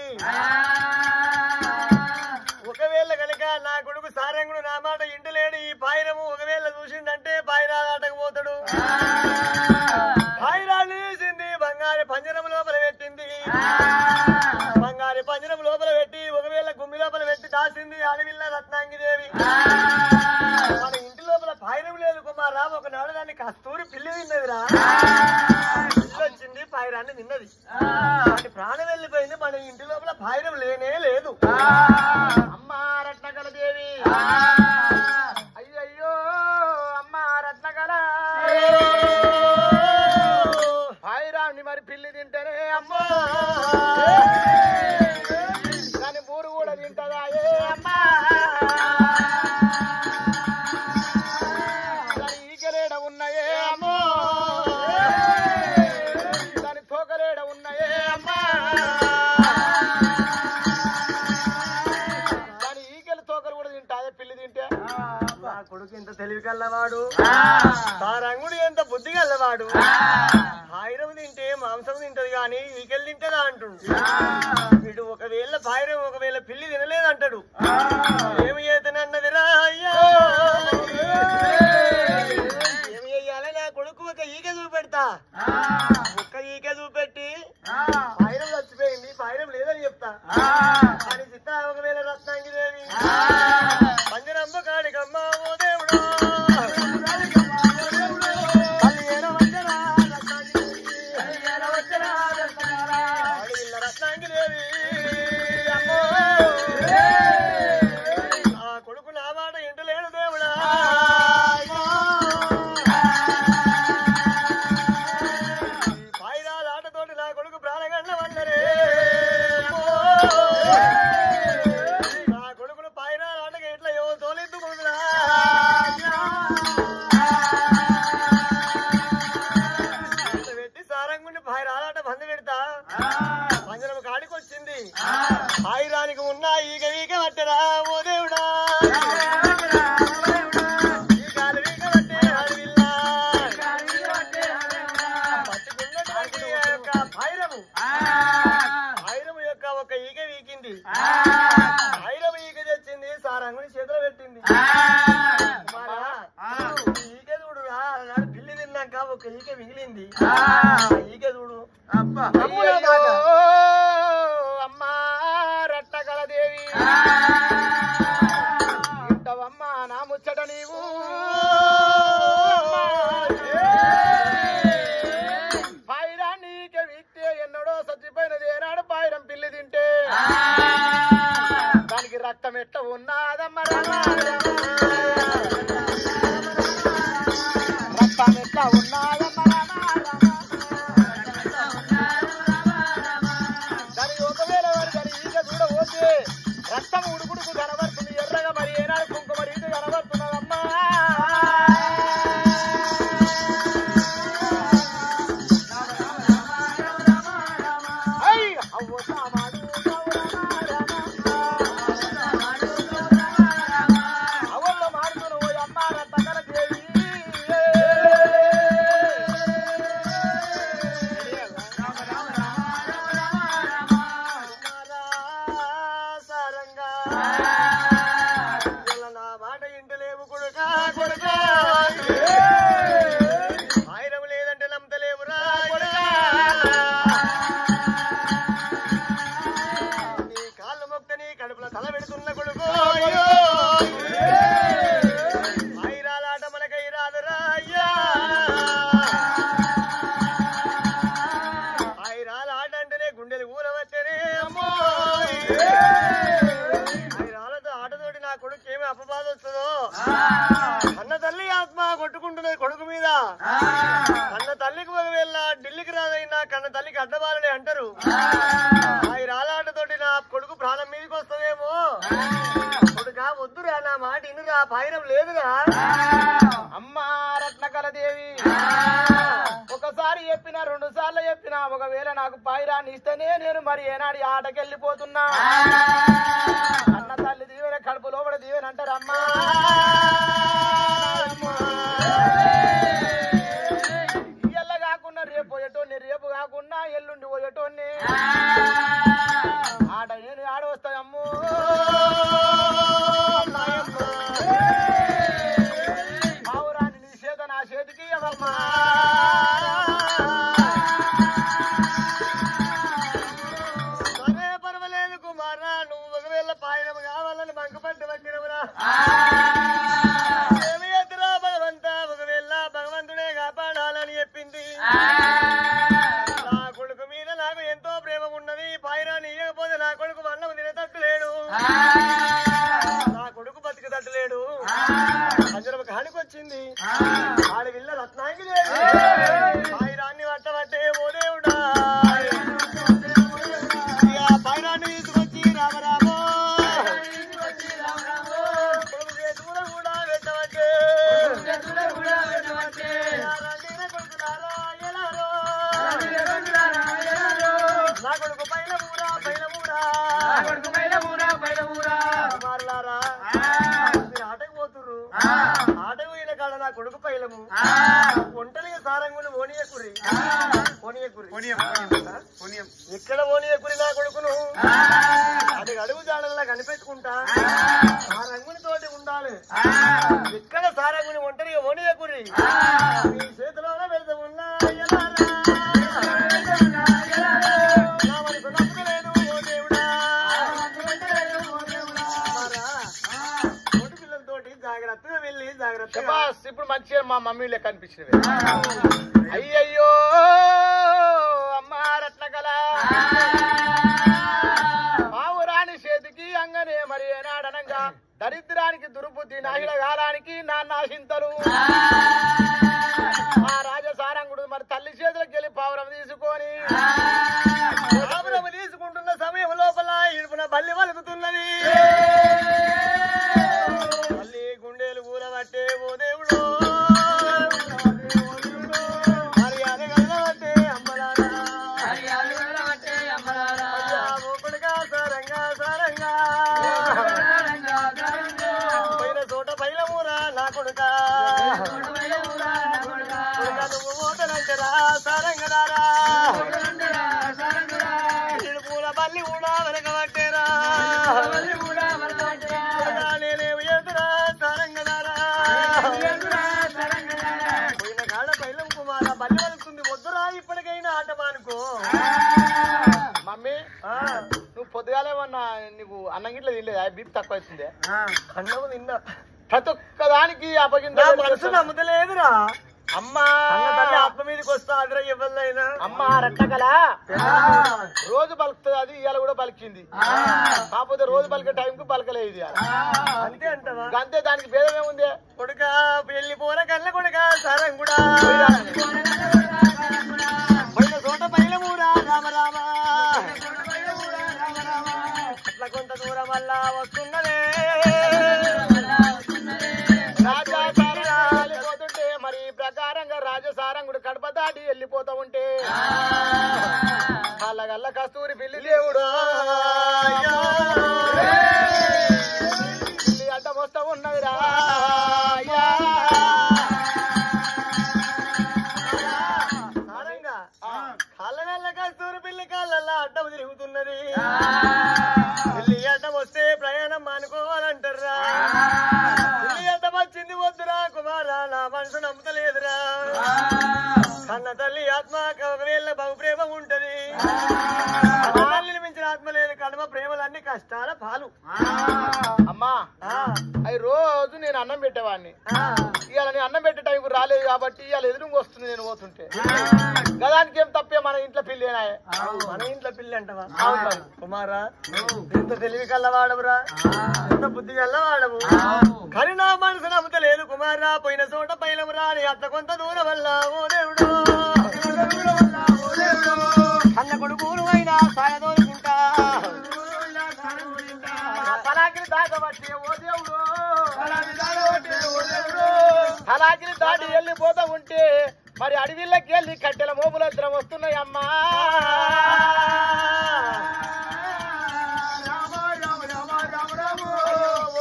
ఒకవేళ గనక నా కొడుకు సారంగుడు నా మాట ఇంటలేడు ఈ పాయిరము ఒకవేళ చూసిందంటే పాయిరాలాటకు పోతాడు పాయిరాలు వేసింది బంగారు పంజరం లోపల పెట్టింది బంగారు పంజరం లోపల పెట్టి ఒకవేళ గుమ్మి లోపల పెట్టి దాసింది అడవిల్ల రత్నాంగిదేవి మన ఇంటి లోపల పాయిరం లేదు కుమారా ఒకనాడు దాన్ని కస్తూరి పిల్లి తిన్నదిరా పిల్లి వచ్చింది పాయిరాన్ని తిన్నది దాని ప్రాణం వెళ్ళిపోయింది మన ఇంటి లోపల పాయిరం లేనే లేదు అమ్మా రత్నకళదేవి అయ్యయ్యో అమ్మా రత్నకళ పాయిరాన్ని మరి పిల్లి తింటేనే అమ్మా దాని బూరు కూడా తింటదా ఏ అమ్మా దాని ఈకలేడ ఉన్నాయే అమ్మో దాని తోకలేడ ఉన్నాయే అమ్మా దాని ఈకల తోకలు కూడా తింటాదే పిల్లి తింటే నా కొడుకు ఎంత తెలివి కల్లవాడు సారంగుడు ఎంత బుద్ధి కల్లవాడు పాయిరం తింటే మాంసం తింటది గాని ఈకలు తింటదా అంటుండు వీడు ఒకవేళ పాయిరం ఒకవేళ పిల్లి తినలేదంటాడు ఏమి చేతనన్నదిరా అయ్యా ఏమి చెయ్యాలి నా కొడుకు ఒక ఈక చూపెడతా ఒక్క ఈక చూపెట్టి పాయిరం చచ్చిపోయింది పాయిరం లేదని చెప్తా అని చిత్త ఒకవేళ రత్నాంగిదేవి పంజరమ్మ కాడికమ్మ ఓ దేవుడు రత్నాంగిదేవి అమ్మో ఆ కొడుకు నా మాట ఇంటలేడు దేవుడా ఈ పాయిరాల ఆటతోటి నా కొడుకు ప్రాణగండ వల్లరే నా కొడుకును పాయిరాల ఆటగా ఇట్లా ఏవో తోలెత్తుకుంటున్నా పెట్టి సారంగుని పాయిరాల ఆట బంద్ పెడతా పంజరం కాడికి వచ్చింది పాయిరానికి ఉన్న ఈగ ఈగ పట్టరా ఓ దేవుడా ఈగాలు ఈగ పట్టే అడవిల్లా పట్టుకున్నటువంటి యొక్క పాయిరము యొక్క ఒక ఈగ వీకింది పాయిరము ఈగ తెచ్చింది సారంగుని చేతిలో పెట్టింది ఈగ చూడురా నాడు పిల్లి తిన్నాక ఒక ఈగ మిగిలింది ఈగ చూడు అమ్మా రత్నకళదేవి ఇంటవమ్మా నా ముచ్చట నీవు ఈ రాలాటతోటి నా కొడుకు ప్రాణం మీదకి వస్తుందేమో కొడుకా వద్దురా నా మాట ఇనురా పైరం లేదురా అమ్మా రత్నకళదేవి ఒకసారి చెప్పినా 2 సార్లు చెప్పినా ఒకవేళ నాకు పాయిరాన్ని ఇస్తేనే నేను మరి ఏనాడు ఆటకెళ్ళిపోతున్నా అన్న తల్లి దీవెన కడుపు లోపల దీవెన అంటారమ్మా ఇయ్యల్ల కాకుండా రేపు పోయేటోని రేపు కాకుండా ఎల్లుండి పోయేటోని ఆట నేను ఆడ వస్తాయమ్మో పావురాన్ని నీ చేత నా చేతికి ఇవ్వమ్మా పర్వాలేదు కుమారా నువ్వు ఒకవేళ పాయనం కావాలని బంకపట్టి పట్టినవురా ఏమి ఎదురా భగవంత ఒకవేళ భగవంతుడే కాపాడాలని చెప్పింది నా కొడుకు మీద నాకు ఎంతో ప్రేమ ఉన్నది పాయరాన్ని ఇవ్వకపోతే నా కొడుకు అన్నం తినేటట్టులేడు నా కొడుకు బతికేటట్టులేడు అందరం కానికొచ్చింది ఆడవిల్ల రత్నానికి లేదు పాయరాన్ని పట్టబట్టే ఓ దేవుడా పాయరాన్ని తీసుకొచ్చి రామరామో కొడుకు చేతులు కూడా పెట్టబట్టే కొడుకులారా ఎలారో నా కొడుకు పైలమూరా కుమారులారా మీరు ఆటకు పోతుర్రు ఆటకు పోయిన కాడ నా కొడుకు పైలము ఒంటరిగా సారంగుని ఓనియకురి ఎక్కడ ఓనియకురి నా కొడుకును అది అడుగు జాడల్లా కనిపెట్టుకుంటా ఆ రంగుని తోటి ఉండాలి ఎక్కడ సారంగుని ఒంటరిగా ఓనియకురి మీ చేతిలోనే పెడతా ఉన్నా జాగ్రత్తగా వెళ్ళి జాగ్రత్తగా ఇప్పుడు మంచిగా మా మమ్మీ లెక్క అనిపించినవి అయ్యయ్యో అమ్మా రత్నకళ పావురాని చేతికి అంగనే మరి ఏనాడనంగా దరిద్రానికి దుర్బుద్ధి నాహిడ కాలానికి నా నాశింతలు ఆ రాజసారంగుడు మరి తల్లి చేతులకు వెళ్ళి పావురం తీసుకొని పావురం తీసుకుంటున్న సమయం లోపల ఇడుపున బల్లి వలుకుతున్నది బల్లి గుండెలు ఊరబట్టే ఓ దేవుడు హరియాలగల్లబట్టే అమ్మలారా ఓకుడుగా సారంగా పోయిన చోట పైలమూరా నా కొడుకా నువ్వు పోతనంటరా సారంగదారా ఇడుపుల బల్లి కూడా వెనకబట్టేరా నేనేమి ఎదురా సారంగదారా పోయిన కాడ పైలం కుమార బల్లి వెళ్తుంది వద్దురా ఇప్పటికైనా ఆట మానుకో మమ్మీ నువ్వు పొద్దుగాలేమన్నా నీకు అన్నం గిట్ల తినలేదా బీపీ తక్కువ అవుతుంది అన్నము తిన్నా ప్రతి ఒక్క దానికి అప్పగింద మనసు నమ్ముతలేదురా అమ్మా ఆత్మ మీదకి వస్తా అదిరా ఎవరినైనా అమ్మా రట్టకల రోజు పలుకుతుంది అది ఇవాళ కూడా పలికింది కాకపోతే రోజు పలికే టైంకు పలకలేదు ఇది అంతే అంటవా అంతే దానికి భేదం ఏముంది కొడుక పెళ్లి పోన కళ్ళ కొడుక సారంగుడా పోయిన చోట పైలమూరా రామరామ అట్లా కొంత దూరం వల్ల వస్తున్నదే పోతుంటే మరి ప్రకారంగా రాజసారంగుడు కడప దాటి వెళ్ళిపోతా ఉంటే అల్లగల్ల కస్తూరి పిల్లి దేవుడు పిల్లి అడ్డం వస్తా ఉన్నదిరా సారంగా కాళ్ళ కస్తూరి పిల్లి కాళ్ళల్లా అడ్డం తిరుగుతున్నది పిల్లి అడ్డం వస్తే ప్రయాణం మానుకోవాలంటారా పిల్లి అడ్డం వచ్చింది వద్దురా కుమారా నా మనసు నమ్ముతలేదురా కన్న తల్లి ఆత్మ ఒకవేళ బహు ప్రేమ ఉంటది తల్లిని మించిన ఆత్మ లేదు కడమ ప్రేమలన్నీ కష్టాల పాలు అమ్మా అవి రోజు నేను అన్నం పెట్టేవాడిని ఇవాళ నేను అన్నం పెట్టే టైంకు రాలేదు కాబట్టి ఇవాళ ఎదురుగా వస్తుంది నేను పోతుంటే గదానికి ఏం తప్పే మన ఇంట్లో పిల్లేనా మన ఇంట్లో పిల్లి అంటవా కుమారా ఎంత తెలివి కల్లవాడవురా ఎంత బుద్ధి కల్లవాడవు కానీ నా మనసు నమ్ముతలేదు కుమారా పోయిన చోట పైలమురా అని అట్ల కొంత దూరం వల్ల ఓ దేవుడు అన్న కొడుకును అయినా వాకిలి దాటి వెళ్ళిపోతా ఉంటే మరి అడవిళ్ళకి వెళ్ళి కట్టెల మోపుల ద్రం వస్తున్నాయి అమ్మా.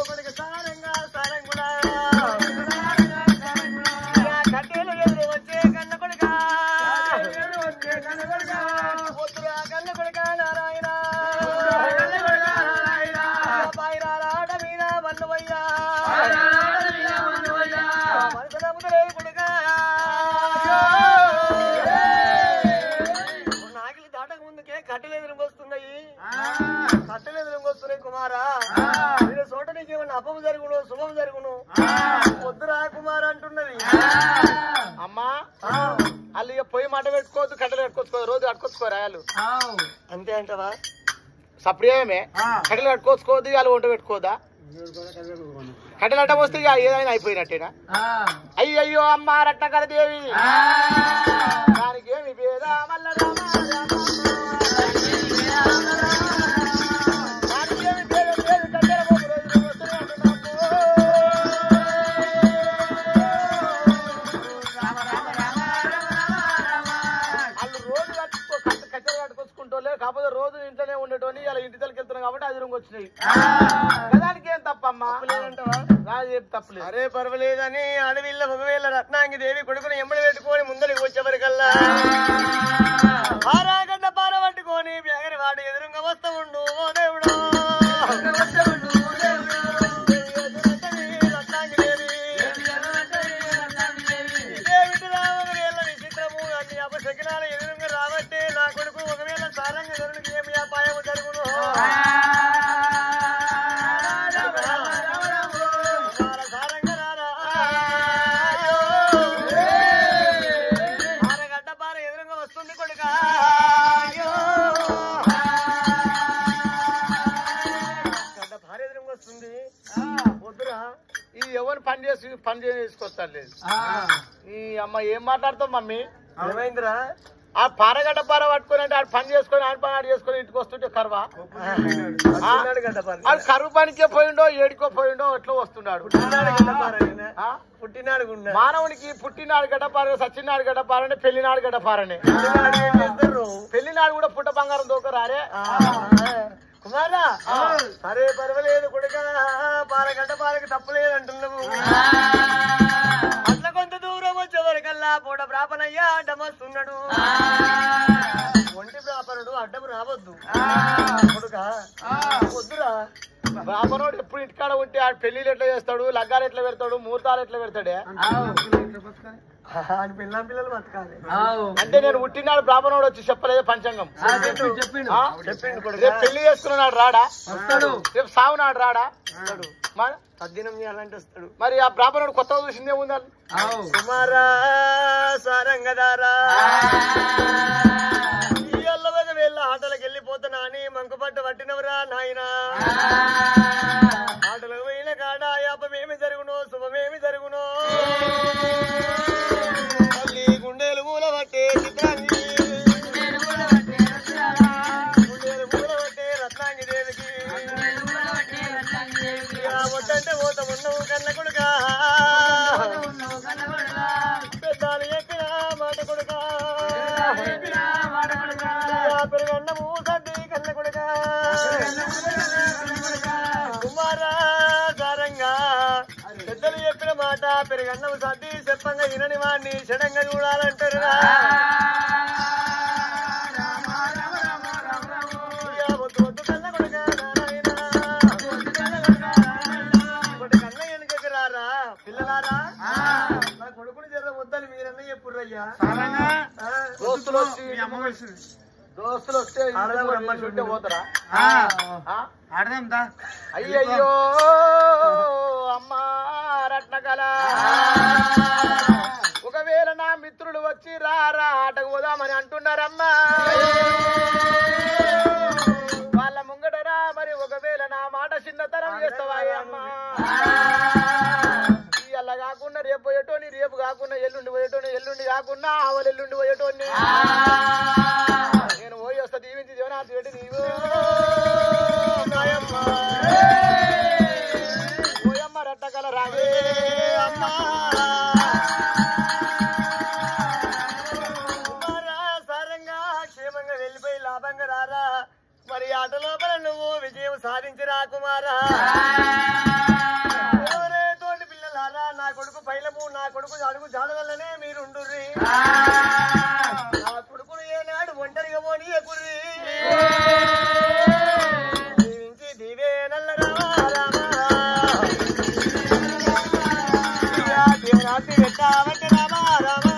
ఒకటికి సారంగా సారంగుడా కట్టెలు ఎదురు వచ్చే కన్న కొడుక పొద్దురా కన్న కొడుక నారాయణ పైరాడ మీద వన్నవయ్యా నాగిలి దాటక ముందుకే కట్టెలు ఎదురుకొస్తున్నాయి. కట్టెలు ఎదురుకొస్తున్నాయి కుమారా. మీరు చోట నీకు ఏమన్నా అపము జరుగును శుభం జరుగును వద్దురా కుమార్ అంటున్నది. అమ్మా వాళ్ళు ఇక పొయ్యి మాట పెట్టుకోవద్దు, కట్టెలు పెట్టుకోవచ్చు, రోజు కట్టుకోవచ్చుకోరు వాళ్ళు. అంతే అంటవా? సప్రియమే కట్టెలు కట్టుకోవచ్చుకోవద్దు, వాళ్ళు వంట పెట్టుకోదా? కట్టెలు అడ్డం వస్తే ఇక ఏదైనా అయిపోయినట్టేనా? అయ్యయ్యో అమ్మ రత్నకరదేవి దానికి ఏమి పేద దానికి ఏమి పేద లేదు కట్టెల వాళ్ళు రోజు కట్టెలు కట్టుకొచ్చుకుంటోలే, కాకపోతే రోజు ఇంట్లోనే ఉండేటోని ఇలా ఇంటి తలకి వెళ్తున్నాం కాబట్టి అది రూమ్ వచ్చినాయి. దానికి ఏం తప్పమ్మా? తప్పలేదు. అరే పర్వాలేదని అడవిల్ల ఒకవేళ రత్నాంగి దేవి కొడుకుని ఎంబడి పెట్టుకొని ముందరికి వచ్చేవరకల్లా పారాగడ్డ పార పట్టుకొని బ్యాగరి వాడు ఎదురుగా వస్తా ఉండు. ఓ దేవుడు రత్నాంగి దేవి దేవిటిరా ఒకవేళ విచిత్రము అన్ని అపశకనాలు ఎదురుగా రాబట్టే నా కొడుకు ఒకవేళ సారంగా జరునికి ఏమి అపాయము జరుగును. ఈ ఎవరు పని చేసుకొస్తాను లేదు. ఈ అమ్మ ఏం మాట్లాడతావు మమ్మీ? ఏమైందిరా? ఆ పారగడ్డ పార పట్టుకొని అంటే ఆడు పని చేసుకొని ఆడు పని ఆడు చేసుకొని ఇంటికి వస్తుంటే కరువా? ఆడు కరువు పనికే పోయిండో ఏడికో పోయిండో ఎట్లా వస్తున్నాడు. పుట్టినాడు మానవునికి పుట్టినాడు గడ్డపార, సచ్చినాడు గడ్డపారనే, పెళ్లినాడు గడ్డపారనే. పెళ్లినాడు కూడా పుట్ట బంగారం దోకరారే కుమారా. సరే పర్వాలేదు కొడుక, పారగడ్డ పారకి తప్పలేదు అంటున్నావు. అట్లా కొంత దూరం వచ్చేవరకల్లా పూట ప్రాపనయ్యా అడ్డం వస్తున్నాడు. ఒంటి ప్రాపనుడు అడ్డం రావద్దు కొడుక, వద్దురా. బ్రాహ్మణుడు ఎప్పుడు ఇంటికాడ ఉంటే ఆ పెళ్లిలు ఎట్లా చేస్తాడు, లగ్గాలు ఎట్లా పెడతాడు, ముహూర్తాలు ఎట్లా పెడతాడే? పిల్లలు బతకాలి అంటే నేను పుట్టినాడు బ్రాహ్మణుడు వచ్చి చెప్పలేదు పంచాంగం చెప్పిండు. రేపు పెళ్లి చేసుకున్నాడు రాడా? రేపు సాగునాడు రాడా? తద్దినం చేయాలంటే వస్తాడు. మరి ఆ బ్రాహ్మణుడు కొత్తగా చూసిందే ఉందా? కుమారా సారంగదారా ఈ అల్లవగ వేళ్ళ ఆటలకు వెళ్ళిపోతున్నా అని మంకుపట్టు పట్టినవరా నాయనా. ఆటలకు పోయిన కాడ యాపమేమి జరుగునో శుభమేమి జరుగునో. తల్లి గుండెలు మూల పట్టే చిత్రాంగి, గుండెలు మూల పట్టే రత్నాంగి దేవికి వద్దంటే పోత ఉన్నావు కన్న కొడుక, పెద్దాలు చెప్పిన మాట కొడుక, పెరుగన్నము సర్ది కన్న కొడుక. కుమారా సారంగా పెద్దలు చెప్పిన మాట పెరుగన్నము సర్ది చెప్పంగా వినని వాడిని చెడంగా చూడాలంటారు. వద్దు కన్న కొడుక పిల్లలారా, నా కొడుకుని జర వద్దని మీరన్నా చెప్పుర్రయ్యా. దోస్తులు వస్తే రమ్మంటుంటే పోతారా? అయ్యయ్యో అమ్మా రత్నకళ, ఒకవేళ నా మిత్రులు వచ్చి రారా ఆటకు పోదామని అంటున్నారమ్మా. వాళ్ళ ముంగటరా మరి ఒకవేళ నా మాట చిన్నతరం చేస్తావా అమ్మా? అలా కాకుండా రేపు పోయేటోని, రేపు కాకుండా ఎల్లుండి పోయేటోని, ఎల్లుండి కాకుండా ఆవలు ఎల్లుండి పోయేటోని. నేను పోయి వస్తా దీవించి జీవనాథి పెట్టి నీవు పోయమ్మ రట్టకల రాగే అమ్మా. లాభంగా రారా మరి ఆట లోపల నువ్వు విజయం సాధించిరా కుమారా తోటి పిల్లలారా నా కొడుకు పైలము నా కొడుకు అడుగు జాడవల్లనే మీరుండుర్రి నా కొడుకును ఏనాడు ఒంటరిగా పోనీ ఎకుర్రి దీవించి దీవే నల్ల రామా దేవరాత్రి పెట్టావంటే రామా రామా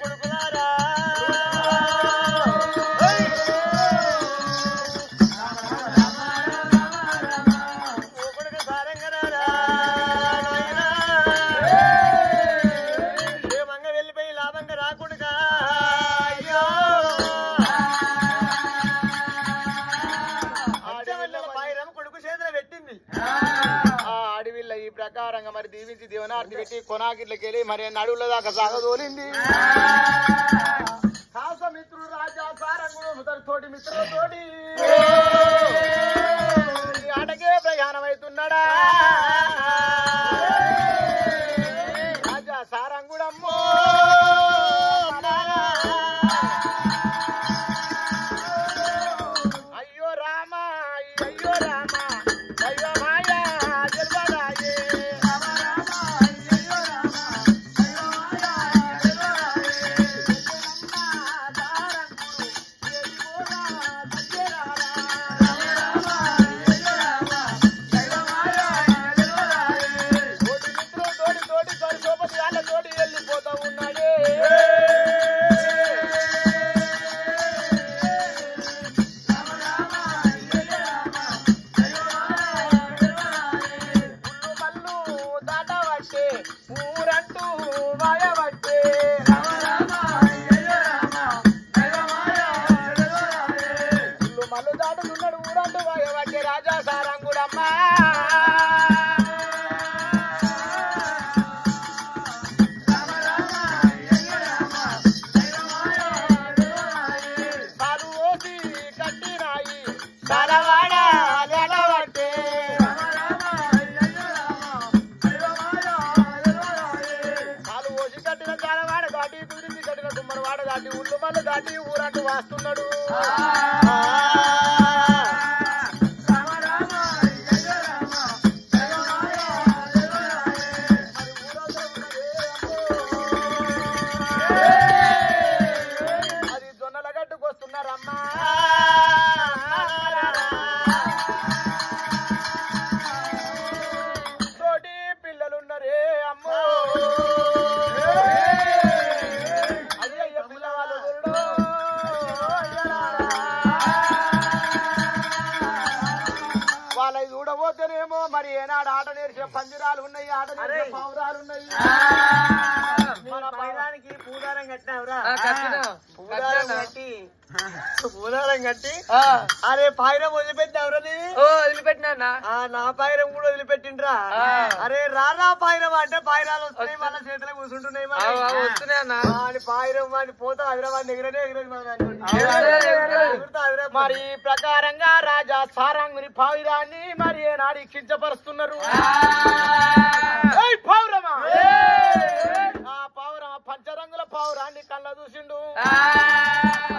కొడుకులారా ప్రకారంగా మరి దీవించి దీవనార్థి పెట్టి కొనాకిట్లకి వెళ్ళి మరి నడువుల దాకా సాగదోలింది మిత్రుడు రాజా సారంగుడు తోటి మిత్రులతోటి ఆటకే ప్రయాణం అవుతున్నాడా రాజా సారంగుడమ్మో అయ్యో రామా అయ్యో రామా అయ్యో మాయా రాజా సారంగుడమ్మా సారువోసి కట్టినాయి సారవాడ లేటవట్టే సారువోసి కట్టిన సారవాడ దాటి కుదిరించి కట్టిన కుమ్మరవాడ దాటి ఉళ్ళు మళ్ళీ దాటి ఊరంటూ వాస్తున్నాడు తోటి పిల్లలున్నరే అమ్మో అయ్యయ్య పిల్లవాళ్ళు వాళ్ళవి చూడబోతేనేమో మరి ఏనాడు ఆట నేర్చే పందిరాలు ఉన్నాయి ఆట నేర్చే పావురాలు ఉన్నాయి మన పైరానికి పూదారం కట్టినావురా పూదారం కట్టి అరే పాయిరం వదిలిపెట్టినావురా వదిలిపెట్టినా నా పాయిరం కూడా వదిలిపెట్టిండ్రా అరే రారా పాయిరం అంటే పాయిరాలు వస్తున్నాయి మన చేతిలో కూర్చుంటున్నాయి వస్తున్నాయన్నా పాయిరం వాడిని పోతా హైదరాబాద్ ఎగిరనే మరి ఈ ప్రకారంగా రాజా సారంగుని పావురాన్ని మరి ఏనాడు కించపరుస్తున్నారు పావురమా ఆ పావురమా పంచరంగుల పావురాన్ని కళ్ళ చూసిండు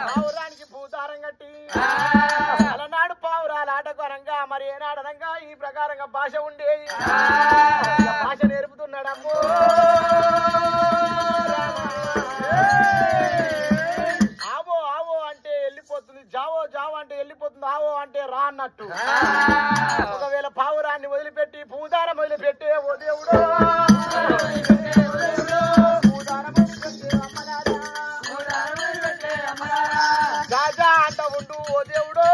పావురానికి భూతారం కట్టి అలనాడు పావురాల ఆటకరంగా మరి ఏనాడనంగా ఈ ప్రకారంగా భాష ఉండేది భాష నేర్పుతున్నాడమ్మో ఆవో ఆవో అంటే వెళ్ళిపోతుంది జావో జావో అంటే వెళ్ళిపోతుంది ఆవో అంటే రా అన్నట్టు ఒకవేళ పావురాన్ని వదిలిపెట్టి భూదారం వదిలిపెట్టే ఓ దేవుడు రాజా అంట ఉండు ఓ దేవుడు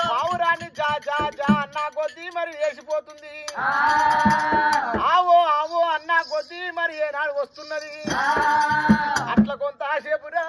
పావురాన్ని జా జా జా అన్నా కొద్దీ మరి వేసిపోతుంది ఆవో ఆవో అన్నా కొద్దీ మరి ఏనాడు వస్తున్నది అట్లా కొంత ఆసేపురా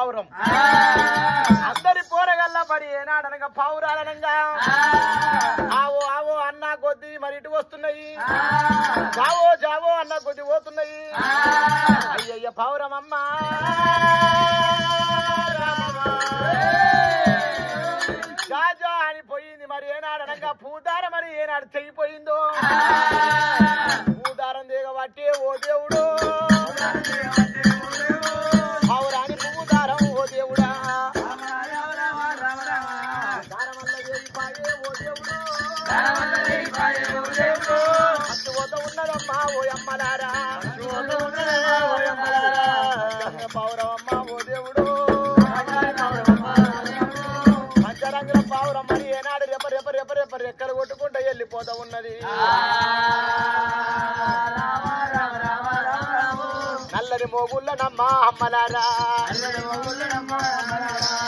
పావురం అందరి పోరగల్ల మరి ఏనాడనగా పావురాలనంగా ఆవో ఆవో అన్న కొద్ది మరి ఇటు వస్తున్నాయి జావో జావో అన్న కొద్ది పోతున్నాయి అయ్యయ్య పావురమమ్మా జాజా అని పోయింది మరి ఏనాడనగా పూదార మరి ఏనాడు తెగిపోయిందో పూదారం దిగబట్టే ఓ దేవుడు పావురాని పూదారం ఓ దేవుడా అట్టుపోత ఉన్నదమ్మా ఓ అమ్మలారా పావురమమ్మ ఓ దేవుడు పంచరంగుల పావురం మరి ఏనాడు రెప రెప రెప రెప రెక్కలు కొట్టుకుంటూ వెళ్ళిపోతా ఉన్నది నల్లని మోగుళ్ళనమ్మా అమ్మలారా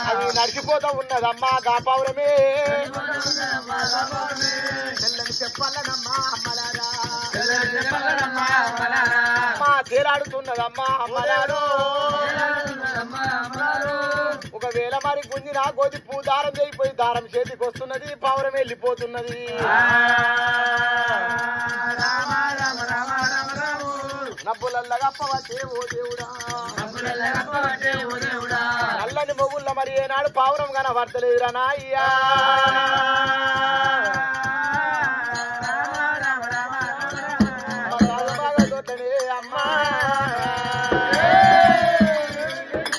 అది నడిచిపోతా ఉన్నదమ్మా గా పావురమే తెల్లని చెప్పాలనమ్మా అమ్మలారా అమ్మా తేలాడుతున్నదమ్మా అమ్మలారు ఒకవేళ మరి గుంజిన కొద్ది పూ దారం చేయిపోయి దారం చేతికి వస్తున్నది పావురం వెళ్ళిపోతున్నది నబ్బులల్లగప్పవచ్చే ఓ దేవుడా నల్లని మొగుళ్ళ మరి ఏనాడు పావురం కనబడతలేదురా నాయ్యా అమ్మా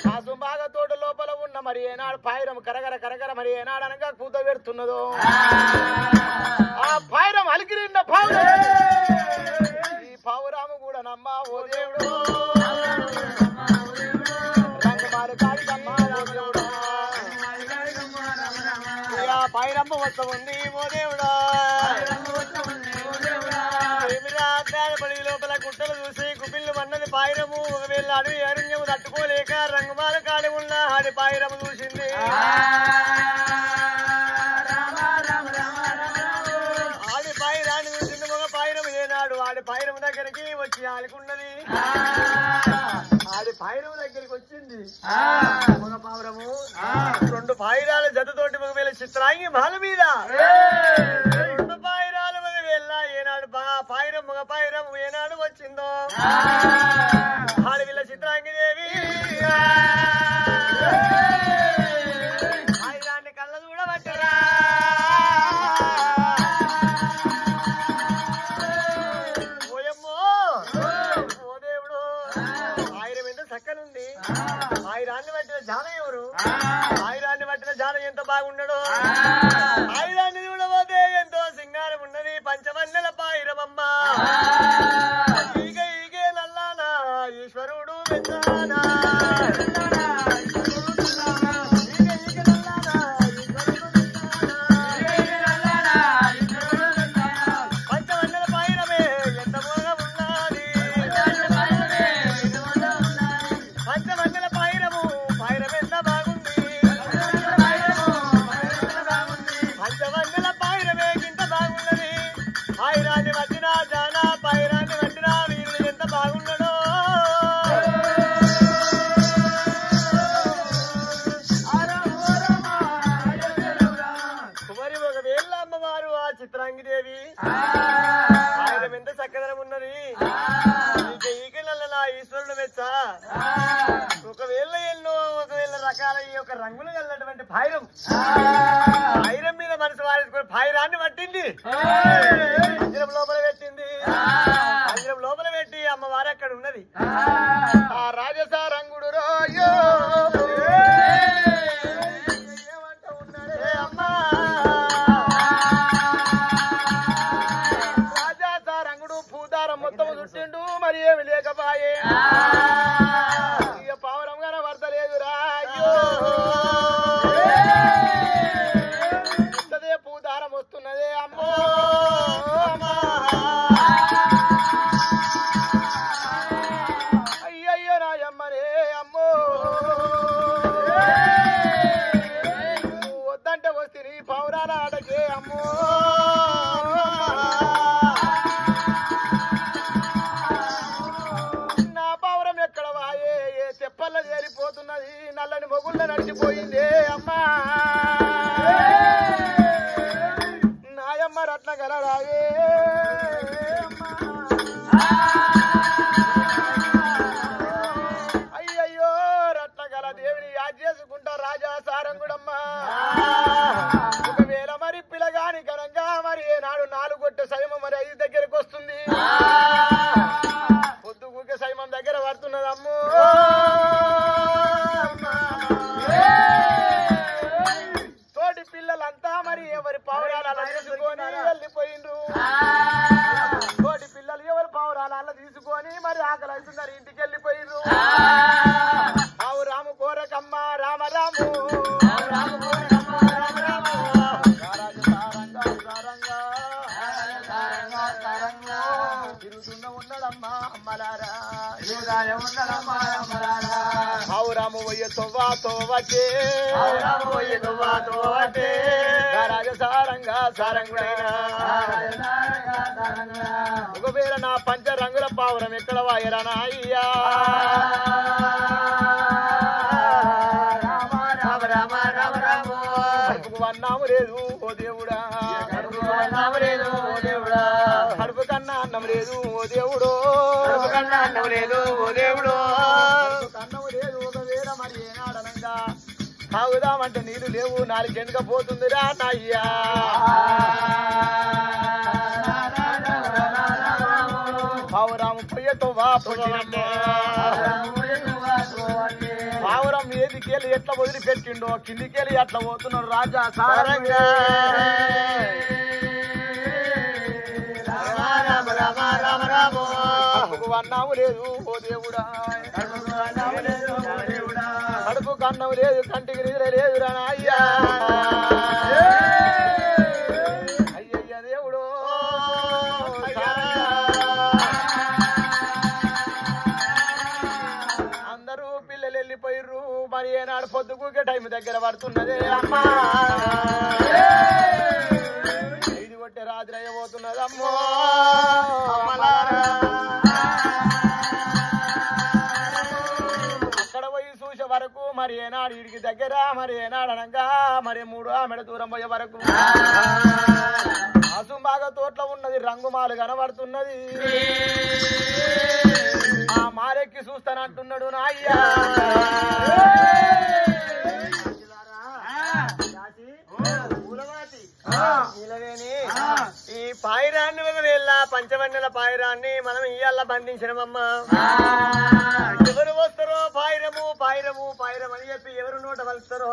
ఆ సుంబాగా తోట లోపల ఉన్న మరి ఏనాడు పాయిరం కరగర కరగర మరి ఏనాడు అనగా కూత పెడుతున్నదో ఆ పాయిరం అలికిరిన్న పావురం ఈ పావురాము కూడా నమ్మా ఓ దేవుడు రంగమారు కాడికమ్మా దేవుడా పాయిరమ్మ మొత్తం ఉంది ఓ దేవుడా పడి లోపల గుట్టలు చూసి గుబిల్లు మన్నది పాయిరము ఒకవేళ అడవి అరణ్యము తట్టుకోలేక రంగుమాల కాడి ఉన్న ఆడి పాయిరము చూసింది ఆడి పాయిరాన్ని చూసింది మగ పాయిరము ఏనాడు ఆడి పాయిరము దగ్గరికి వచ్చి ఆడుకున్నది ఆడి పాయిరము దగ్గరికి వచ్చింది మగ పావురము రెండు పాయిరాల జతతోటి ఒకవేళ చిత్రాంగి మాల మీద రెండు పాయిరాలు ఒకవేళ ఏనాడు పాయిరం మగ పాయిరం ఏనాడు వచ్చిందో ఆడవిల్ల చిత్రాంగి దేవి పాయిరాన్ని కళ్ళ చూడబట్టరా ఓయమ్మో ఓ దేవుడు పాయిరం ఎంత చక్కనుంది పాయిరాన్ని పట్టిన జాన ఎవరు పాయిరాన్ని పట్టిన జాన ఎంత బాగున్నాడో పాయిరాన్ని చూడబోతే ఎంతో సింగారం ఉన్నది పంచమన్నెల పాయిరమమ్మ ఈగే నల్లానా ఈశ్వరుడు వెచ్చానా పంచమన్నెల పాయిరమే ఎంత బాగా ఉన్నది పంచమన్నెల పాయిరము పాయిరం ఎంత బాగుంది పంచమన్నెల పాయిరమే ఇంత బాగున్నది పాయిరాన్ని పట్టినా జానా పాయిరాన్ని పట్టినా వీళ్ళు ఎంత బాగున్నాడో కుమరి ఒకవేళ అమ్మవారు ఆ చిత్రాంగిదేవి పాయిరం ఎంత చక్కదనం ఉన్నది ఈక నల్ల ఈశ్వరుడు మెచ్చ ఒకవేళ రకాల ఈ యొక్క రంగులు కలిగినటువంటి పాయిరం పాయిరం మీద మనసు వారేసుకొని పాయిరాన్ని పట్టింది మందిరం లోపల పెట్టింది మందిరం లోపల పెట్టి అమ్మవారు అక్కడ ఉన్నది ఆ రాజసా రంగుడు రోయో ఏమంట ఉన్నాడే అమ్మా రాజసా రంగుడు పూదారం మొత్తం చుట్టిండు మరి ఏమి లేకపాయే ఇక పావురం కనబడతలేదురా అయ్యో ఇంతదే పూదారం వస్తున్నదే అమ్మో అయ్యయ్య దగ్గర పడుతున్నదమ్మో తోటి పిల్లలంతా మరి ఎవరి పావురాలు అలా తీసుకొని వెళ్ళిపోయిండ్రు తోటి పిల్లలు ఎవరి పావురాలు అలా తీసుకొని మరి ఆకలి అవుతున్నారు ఇంటికి వెళ్ళిపోయిండ్రు ఆవు రాము కోరకమ్మ రామ రాము తిరుగుతున్న ఉన్నడమ్మా అమ్మలారా ఆవురాము పోయే తోవా తోవటే రాజసారంగా సారంగుడైనా ఒకవేళ నా పంచరంగుల పావురం ఎక్కడ వాయరానా అయ్యా అన్నాము లేదు ఓ దేవుడా కడుపు కన్నా అన్నం లేదు ఓ దేవుడు అన్నం లేదు ఓ దేవుడు అన్నం లేదు ఒకవేళ మరి ఏనాడనంగా తాగుదామంటే నీళ్లు లేవు 4 గంటగా పోతుందిరా నాయ్యా పావురాము పొయ్యతో పావురం ఏదికెళ్ళి ఎట్లా వదిలిపెట్టిండో కిందికెళ్ళి ఎట్లా పోతున్నాడు రాజా సారంగా అన్నాము లేదు ఓ దేవుడా కడుపు కన్నం లేదు కంటికి నిద్ర లేదు రా అయ్యా అయ్యయ్య దేవుడు అందరూ పిల్లలు వెళ్ళిపోయిర్రు మరి ఏనాడు పొద్దుకూకే టైం దగ్గర పడుతున్నదే అమ్మా ఇది కొట్టే రాత్రి అయ్యబోతున్నదమ్మో అక్కడ పోయి చూసే వరకు మరి ఏనాడు వీడికి దగ్గర మరి ఏనాడు అనగా మరి 3 ఆమెడ దూరం పోయే వరకు ఆసుంబాగా తోటలో ఉన్నది రంగుమాలు కనబడుతున్నది ఆ మారెక్కి చూస్తానంటున్నాడు నాయ్యా ఈ పాయిరాన్ని ఒకవేళ పంచవన్నెల పాయిరాన్ని మనం ఇయ్యాల బంధించినమమ్మా ఎవరు వస్తారో పాయిరము పాయిరము పాయిరం అని చెప్పి ఎవరు నోట వలుస్తారో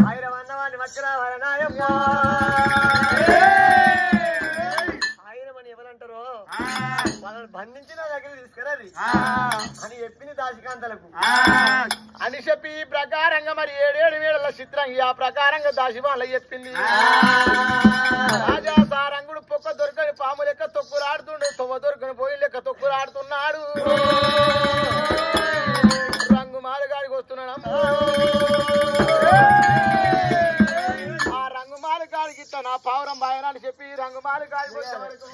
పాయిరం అన్నవాడిని వచ్చిన వరనాయమ్మా పాయిరం అని ఎవరంటారో వాళ్ళని బంధించిన దగ్గర తీసుకురాది అని చెప్పింది దాశికాంతలకు అని చెప్పి ఈ ప్రకారంగా మరి 7 వేళల చిత్రంగా ఆ ప్రకారంగా దాసి వాళ్ళ చెప్పింది రాజా సారంగుడు పొక్క దొరకని పాము లెక్క తొక్కులాడుతుండు తొవ్వ దొరకని పోయి లెక్క తొక్కులాడుతున్నాడు రంగు మాలుగాడికి వస్తున్నాడు ఆ రంగు మాలుగాడికి ఇట్లా నా పావురం బాయనని చెప్పి రంగు మాలుగాడికి వచ్చే వరకు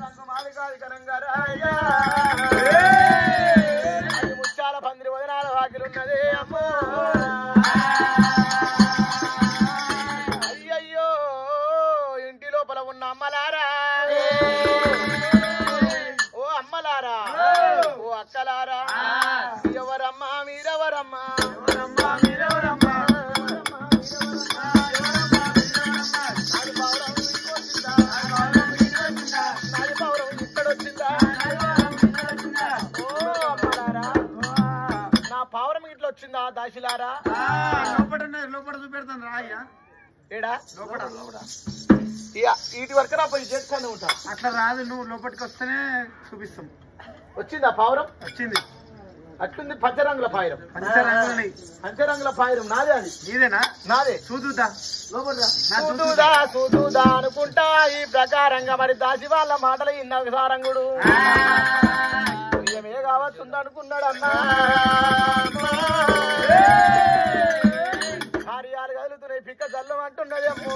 రంగు మాలుగాడి కనంగా రాయ్యా ముచ్చాల పందిరి వదనాల వాకిలున్నదే అమ్మో అయ్యయ్యో ఇంటి లోపల ఉన్న అమ్మలారా ఓ అమ్మలారా ఓ అక్కలారా ఎవరమ్మా మీరెవరమ్మా పావురం ఇట్లా వచ్చిందా దాసిలారా లోపల చూపెడతాను రాయ్యా ఏడా వీటి వరకు నా పోయి చేస్తానే ఉంటా అట్లా రాదు నువ్వు లోపలికి వస్తేనే చూపిస్తాం వచ్చిందా పావురం వచ్చింది అట్లుంది పంచరంగుల పాయిరం పంచరంగులని పంచరంగుల పాయిరం నాదే అది నీదేనా నాదే చూదుదా చూదుదా చూదుదా అనుకుంటా ఈ ప్రకారంగా మరి దాసి వాళ్ళ మాటలు ఇన్న సారంగుడు ఏమే కావచ్చు అనుకున్నాడు అన్నా కార్యాలు కదులుతున్నాయి పిక్క జల్లం అంటున్నదేమో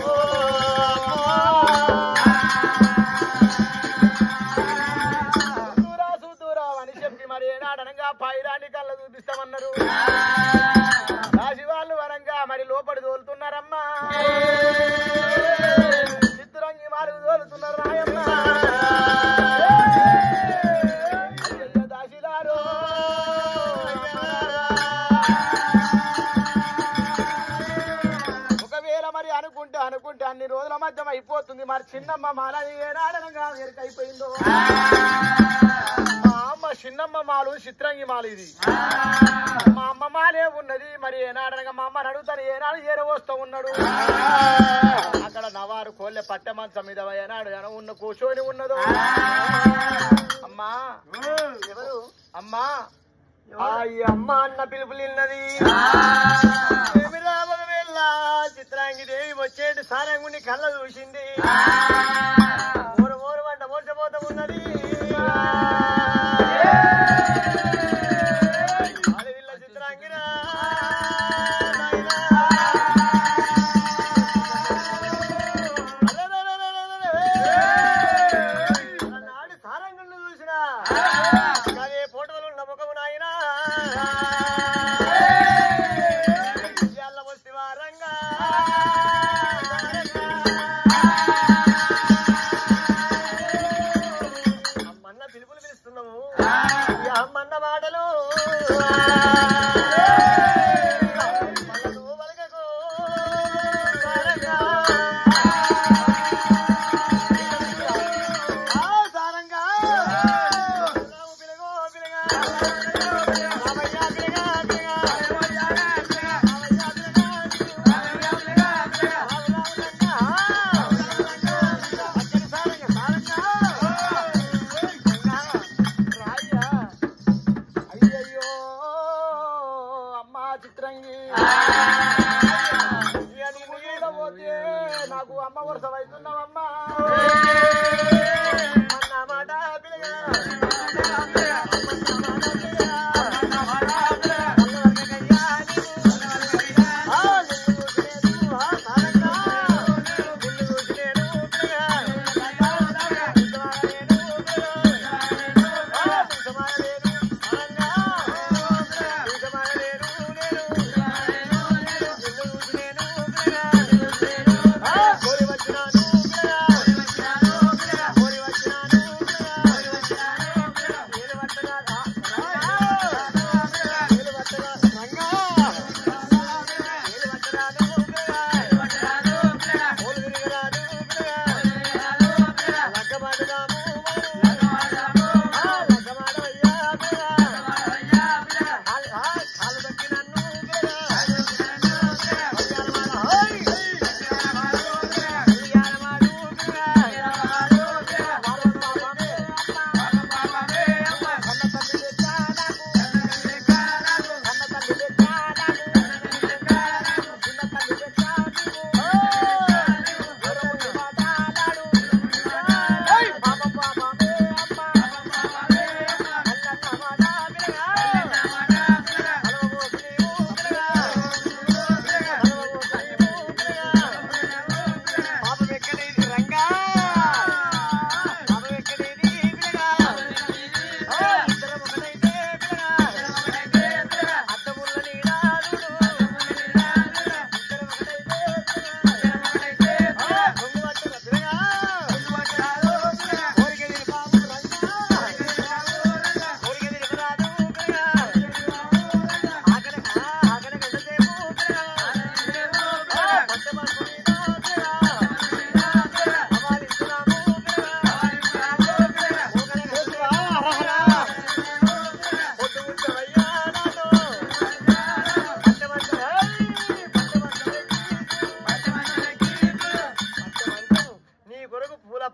చూదురా చూదురా అని చెప్పి మరి ఏనాడనంగా పాయిరాన్ని కళ్ళ చూపిస్తామన్నారు రాసి వాళ్ళు వరంగా మరి లోపడి తోలుతున్నారమ్మా చిత్తురంగి మారు తోలుతున్నారు రాయమ్మ దాసిలారో ఒకవేళ మరి అనుకుంటే అన్ని రోజుల మధ్య అయిపోతుంది మరి చిన్నమ్మ మాల ఏనాడనంగా ఎరుకైపోయిందో చిన్నమ్మ మాలు చిత్రంగి మాలు ఇది మా అమ్మ మాలే ఉన్నది మరి ఏనాడనగా మా అమ్మని అడుగుతాను ఏనాడు ఏరవస్తూ ఉన్నాడు అక్కడ నవారు కోళ్ళె పట్టె మంచం మీద ఏనాడు ఉన్న కూర్చొని ఉన్నదో అమ్మా ఎవరు అమ్మా అమ్మ అన్న పిలుపులిన్నది వెళ్ళ చిత్రాంగి దేవి వచ్చేటి సారంగుని కళ్ళ చూసింది మోరు మోరు వంట మోర్చబోత ఉన్నది అడవిల్ల చిత్రాంగిరా నాడు సారంగుని చూసినా అదే ఫోటోలు ఉన్న ముఖము నాయనా అమ్మన్న మాటలు నాకు అమ్మ వరుస అవుతున్నావమ్మా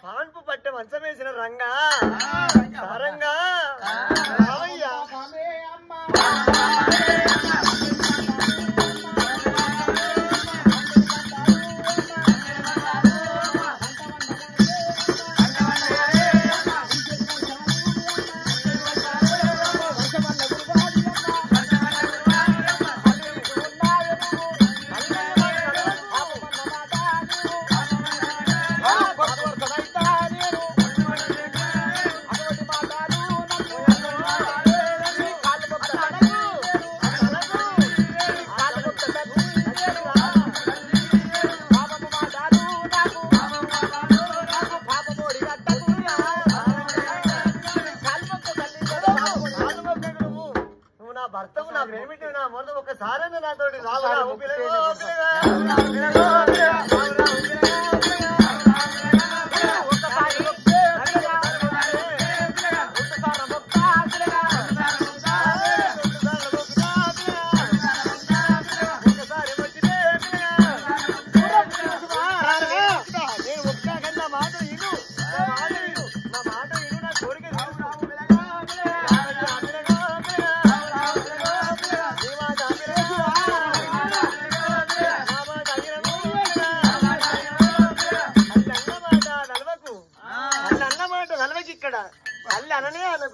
పాన్పు పట్టె మంచం వేసిన రంగా సారంగా రామయ్యా భర్తవు నా ప్రేమిటి నా మొదలు ఒకసారి నాతోటి రావురా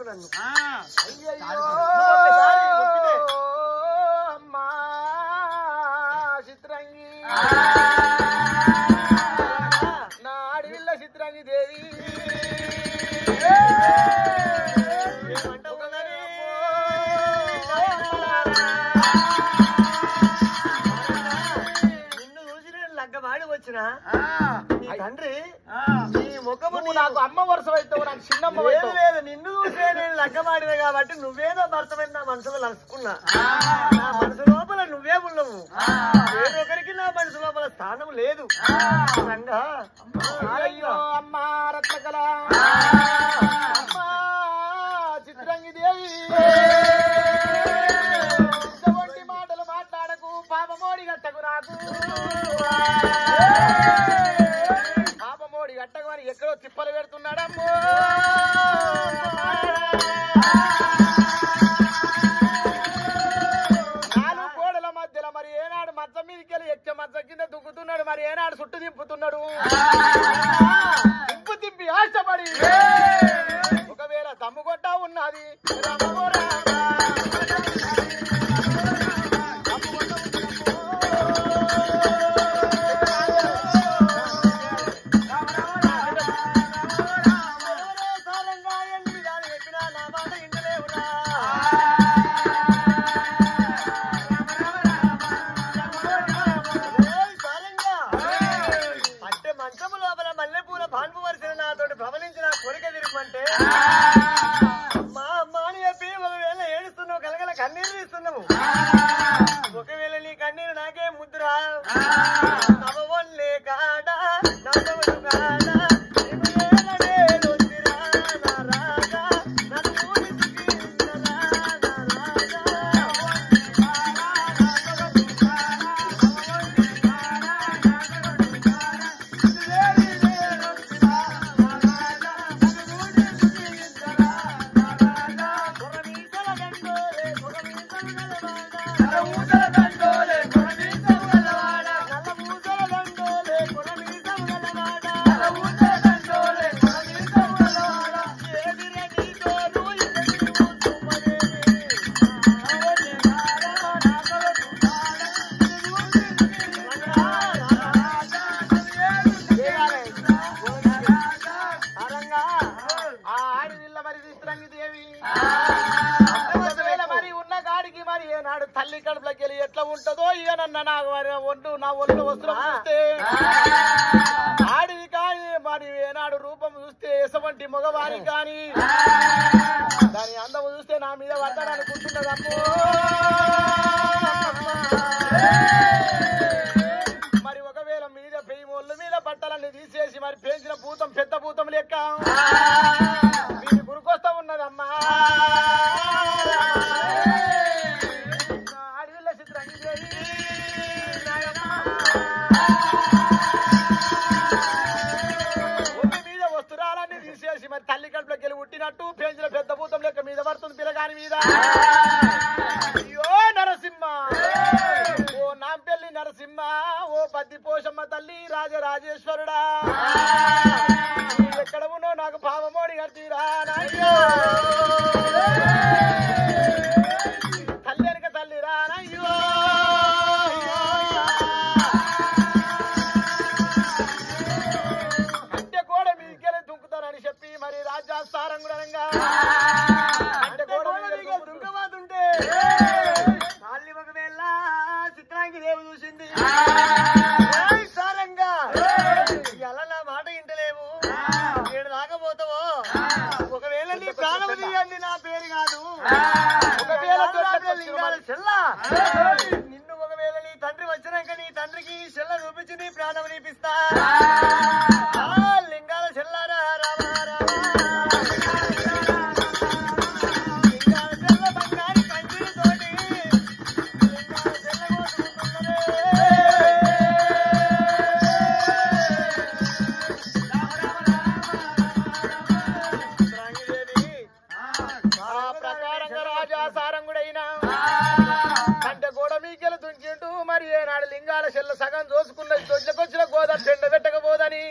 నన్ను. ఒక్కసారి ఒప్పితే. అమ్మా చిత్రంగి నా అడవిల్ల చిత్రంగి దేవి ఏమంటావు కదా నీ? నిన్ను చూసి నేను లగ్గమాడి వచ్చిన నీ తండ్రి నీ ముఖము నువ్వు నాకు అమ్మ వరుస అవుతావు నాకు చిన్నమ్మ లేదు అవుతావు. లేదు నిన్ను చూసే నేను లగ్గమాడిన కాబట్టి నువ్వేదో భర్తమైన నా మనసులో లసుకున్నా నా మనసు లోపల నువ్వే ఉన్నావు వేరొకరికి నా మనసు లోపల స్థానం లేదు రంగా అయ్యో అమ్మ రత్నకళ అమ్మా చిత్రంగి దేవి ఇటువంటి మాటలు మాట్లాడకు పాపమోడి గట్టకు నాకు పాపమోడి గట్టకు అని ఎక్కడో తిప్పలు పెడుతున్నాడమ్మో నాలుగు గోడల మధ్యలో మరి ఏనాడు మచ్చ మీదకెళ్ళి ఎక్క మచ్చ కింద దుక్కుతున్నాడు మరి ఏనాడు చుట్టు దింపుతున్నాడు దింపు తింపి ఆశపడి ఒకవేళ దమ్ము కొట్టా ఉన్నది రమ్మో రామా. దమ్ము కొట్ట సారంగా ఎన్ని విధాలు చెప్పినా నా మాట ఇంటలేవురా అంటే మంచము లోపల మల్లెపూల పాన్పు వరిసిన నాతోటి ప్రబలించిన కోరిక విరుమంటే మా అమ్మ అని చెప్పి ఒకవేళ ఏడుస్తున్నావు కలగల కన్నీరు ఇస్తున్నావు ఒకవేళ నీ కన్నీరు నాకే ముద్దురా నవ్వలే కాడా నవ్వలు కాడా తల్లి కడుపులోకి వెళ్ళి ఎట్లా ఉంటుందో ఇక నన్న నాకు ఒంటు నా ఒళ్ళు వస్త్రం చూస్తే ఆడిది కానీ మరి ఏనాడు రూపం చూస్తే ఎసవంటి మగవారి కానీ దాని అందము చూస్తే నా మీద పడ్డాననుకుంటున్నదమ్మో మరి ఒకవేళ మీద పెయ్యి ఒళ్ళు మీద బట్టలన్నీ తీసేసి మరి పెంచిన భూతం పెద్ద భూతం లెక్క మీరు గురికొస్తా ఉన్నదమ్మా అడవిలో చిత్రంగి దేవి ఒళ్ళు మీద వస్తురాలన్నీ తీసేసి మరి తల్లి కడుపులోకి వెళ్ళి ఉట్టినట్టు పెంచిన పెద్ద భూతం లెక్క మీద పడుతుంది పిల్లగాని మీద అయ్యో నరసింహ ఓ నాంపెల్లి నరసింహ ఓ పద్ది పోషమ్మ తల్లి రాజరాజేశ్వరుడా ఎక్కడ ఉన్నో నాకు పాపమోడి కట్టిరా నాయ్యో తల్లి వెనక తల్లి రా నాయ్యో అంటే గోడ మీదకెళ్ళి దుంకుతానని చెప్పి మరి రాజా సారంగుడంగా అంటే గోడ మీద దుంకబాతుంటే కాళ్ళి ఒకవేళ చిత్రాంగి దేవి చూసింది సారంగా ఎలా నా మాట ఇంటలేవు నేను రాకపోతావో ఒకవేళ నీ ప్రాణం తీయండి నా పేరు కాదు ఒకవేళ చెల్లా నిన్ను ఒకవేళ నీ తండ్రి వచ్చినాక నీ తండ్రికి చెల్ల చూపించి నీ ప్రాణం నీపిస్తా లింగాల చెల్లారా రామా రామా లింగాల చెల్ల బంగారి కంటి తోటి లింగాల చెల్ల ఆ ప్రకారంగా రాజా సారంగుడైనా అంటే గోడ మీకెళ్ళి దుంకింటూ మరి ఏనాడు లింగాల చెల్ల సగం దోసుకున్నది దొడ్లకొచ్చిన గోదా చెండ పెట్టకపోదని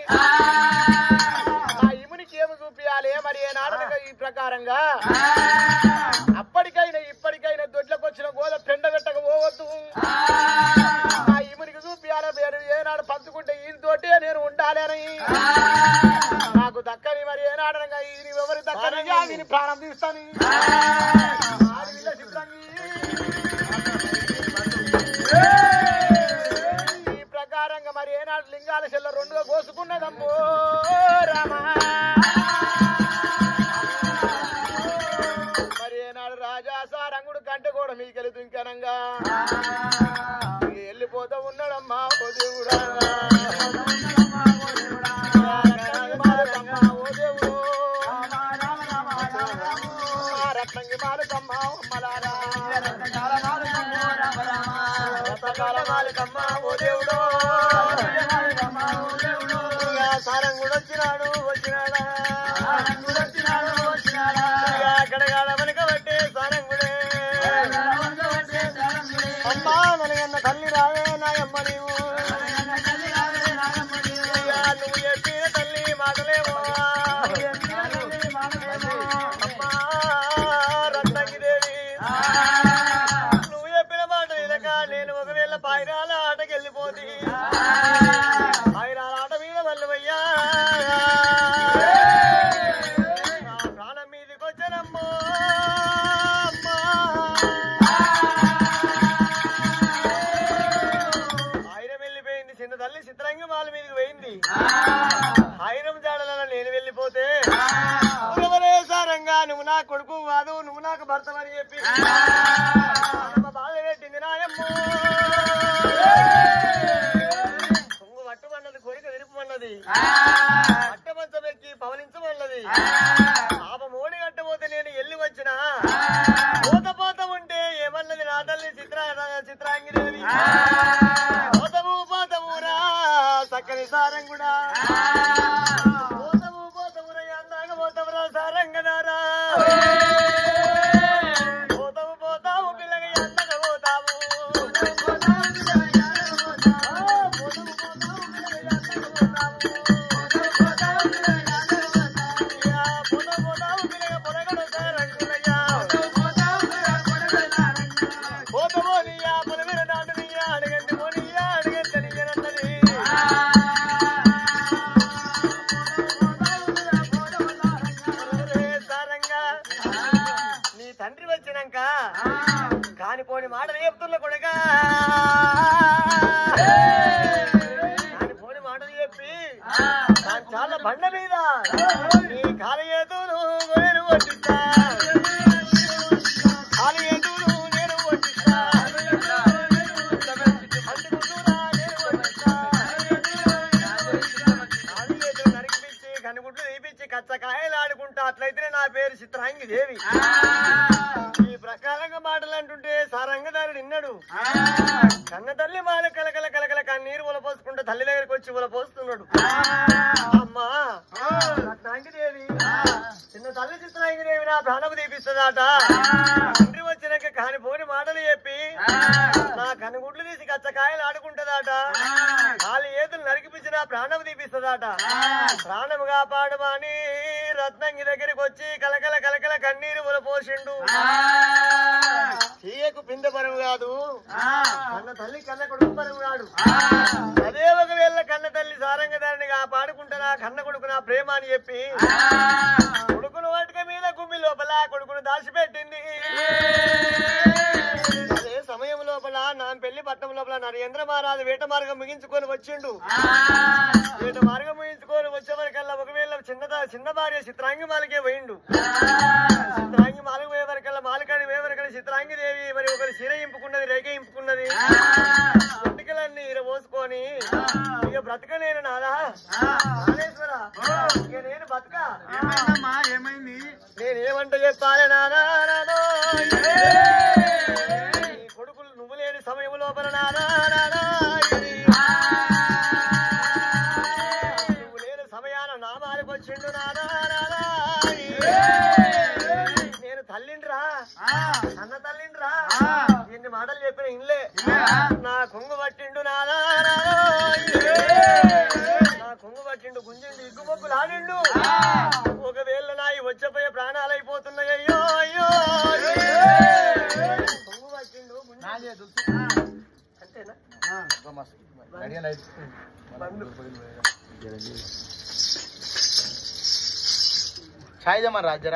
ఆ ఇమునికి ఏమి చూపియాలి మరి ఏనాడు ఈ ప్రకారంగా అప్పటికైనా ఇప్పటికైనా దొడ్లకు వచ్చిన గోద పెండ పెట్టక పోవద్దు. ఆ ఇమునికి చూపియాల పేరు ఏనాడు పంచుకుంటే ఈయనతోటే నేను ఉండాలని నాకు దక్కని మరి ఏనాడనగా ఈయన ఎవరు దక్కని ఈయన ప్రాణం తీస్తాను. ఈ ప్రకారంగా మరి ఏనాడు లింగాల చెల్ల రెండుగా కోసుకున్నదమ్మో రామా. మరి ఏనాడు రాజా సారంగుడు కంటే కూడా మీకెళ్ళి దుంకనంగా వెళ్ళిపోతూ ఉన్నాడమ్మా ఓ దేవుడా. ఓ దేవుడు రత్నంగి మాలకమ్మ అమ్మలారా మాలకమ్మ ఓ దేవుడు సారంగుడు వచ్చినాడు వచ్చినాడా అక్కడగాడ మనకబట్టే సారంగుడే అమ్మా మనగన్న తల్లి రావే నాయమ్మ నీవు నువ్వు చెప్పిన తల్లి మాటలేమో అమ్మా రత్నంగి దేవి నువ్వు చెప్పిన మాట వినక నేను ఒకవేళ పాయిరాల ఆటకి వెళ్ళిపోతే పాయిరాల ఆట మీద వల్లవయ్యా ప్రాణం మీదకి వచ్చానమ్మో అమ్మా. ఆయిరం వెళ్ళిపోయింది చిన్న తల్లి చిత్రంగా వాళ్ళ మీదకి పోయింది. ఆయిరం జాడలలో నేను వెళ్ళిపోతే ఎవరే సారంగా నువ్వు నా కొడుకు కాదు నువ్వు నాకు భర్తమని చెప్పి బాధ పెట్టింది నాయమ్మో. కొంగు పట్టుమన్నది కోరిక విరుపమన్నది అట్టమంచం ఎక్కి పవలించమన్నది పాప మోడి కట్టబోతే నేను వెళ్ళి వచ్చిన పోత పోత ఉంటే ఏమన్నది నా తల్లి చిత్రాంగిదేవి పోతము పోతమురా చక్కని సారంగుడా పోతము పోతమురా అందాక పోతమురా సారంగనారా పోతము పోతాము పిల్లగా ఎంతక పోతాము నీ తండ్రి వచ్చినాక కానిపోని మాటలు చెప్తున్నా కొడుక కానిపోని మాటలు చెప్పి చాలా బండ మీద నీ కాలు ఏతులు నేను వడ్డిస్తా కాలు ఏతులు నేను వడ్డిస్తా నరికిపించి కనుగుడ్లు తీపిచ్చి కచ్చకాయలు ఆడుకుంటా అట్లయితే నా పేరు చిత్రాంగి దేవి. ఈ ప్రకారంగా మాటలు అంటుంటే సారంగదారుడు విన్నాడు. కన్న తల్లి మాల కలకల కలకల కన్నీరు ఉలపోసుకుంటే తల్లి దగ్గరికి వచ్చి ఉలపోస్తున్నాడు. అమ్మా రత్నాంగి దేవి చిన్న తల్లి చిత్రాంగి దేవి నా ప్రాణము తీపిస్తుందట. తండ్రి వచ్చినాక కానిపోని మాటలు చెప్పి నా కనుగుడ్లు తీసి కచ్చకాయలు ఆడుకుంటుందట. కాలి ఏతులు నరికిపించి నా ప్రాణము తీపిస్తుందట. ప్రాణము కాపాడమని రత్నంగి దగ్గరికి వచ్చి కలకల కలకల కన్నీరు ఉలపోసిండు. చీయకు పిందె పరువు కాదు కన్న తల్లి కన్న కొడుకు పరువు కాడు. అదే ఒకవేళ కన్న తల్లి సారంగదారిని కాపాడుకుంటున్నా కన్న కొడుకు నా ప్రేమ అని చెప్పి కొడుకును వాటిక మీద గుమ్మి లోపల కొడుకును దాచిపెట్టింది. అదే సమయం లోపల నా పెళ్లి పట్టణం లోపల నరేంద్ర మహారాజు వేట మార్గం ముగించుకొని వచ్చిండు. వేట మార్గం ముగించుకొని వచ్చేవరకల్లా ఒకవేళ చిన్న భార్య చిత్రాంగి మాలకే పోయిండు. చిత్రాంగి మాలకు పోయేవరకల్లా మాలకాడి పోయేవరకల్లా చిత్రాంగి దేవి మరి ఒకరి చీర ఇంపుకున్నది రేఖ ఇంపుకున్నది పుట్టికలన్నీ ఈర పోసుకొని ఇక బ్రతకలేను నాదా నానేశ్వరా ఇక నేను బతక ఏమైంది నేనేమంట చెప్పాలి నాదా కొడుకులు నువ్వు లేని సమయం లోపల నాదా నువ్వు లేని సమయాన నామాలకు వచ్చిండు నాదా నేను తల్లిండ్రా అన్న తల్లిండ్రా ఎన్ని మాటలు చెప్పిన ఇన్లే నా కొంగు పట్టిండు నాదా నా కొంగు పట్టిండు గుంజిండు ఇగ్గుమొగ్గులు ఆడిండు. ఒకవేళ నా వచ్చపోయే ప్రాణాలు అయిపోతున్నాయ్యో అంతేనా ఛాయ్ జమన్ రాజా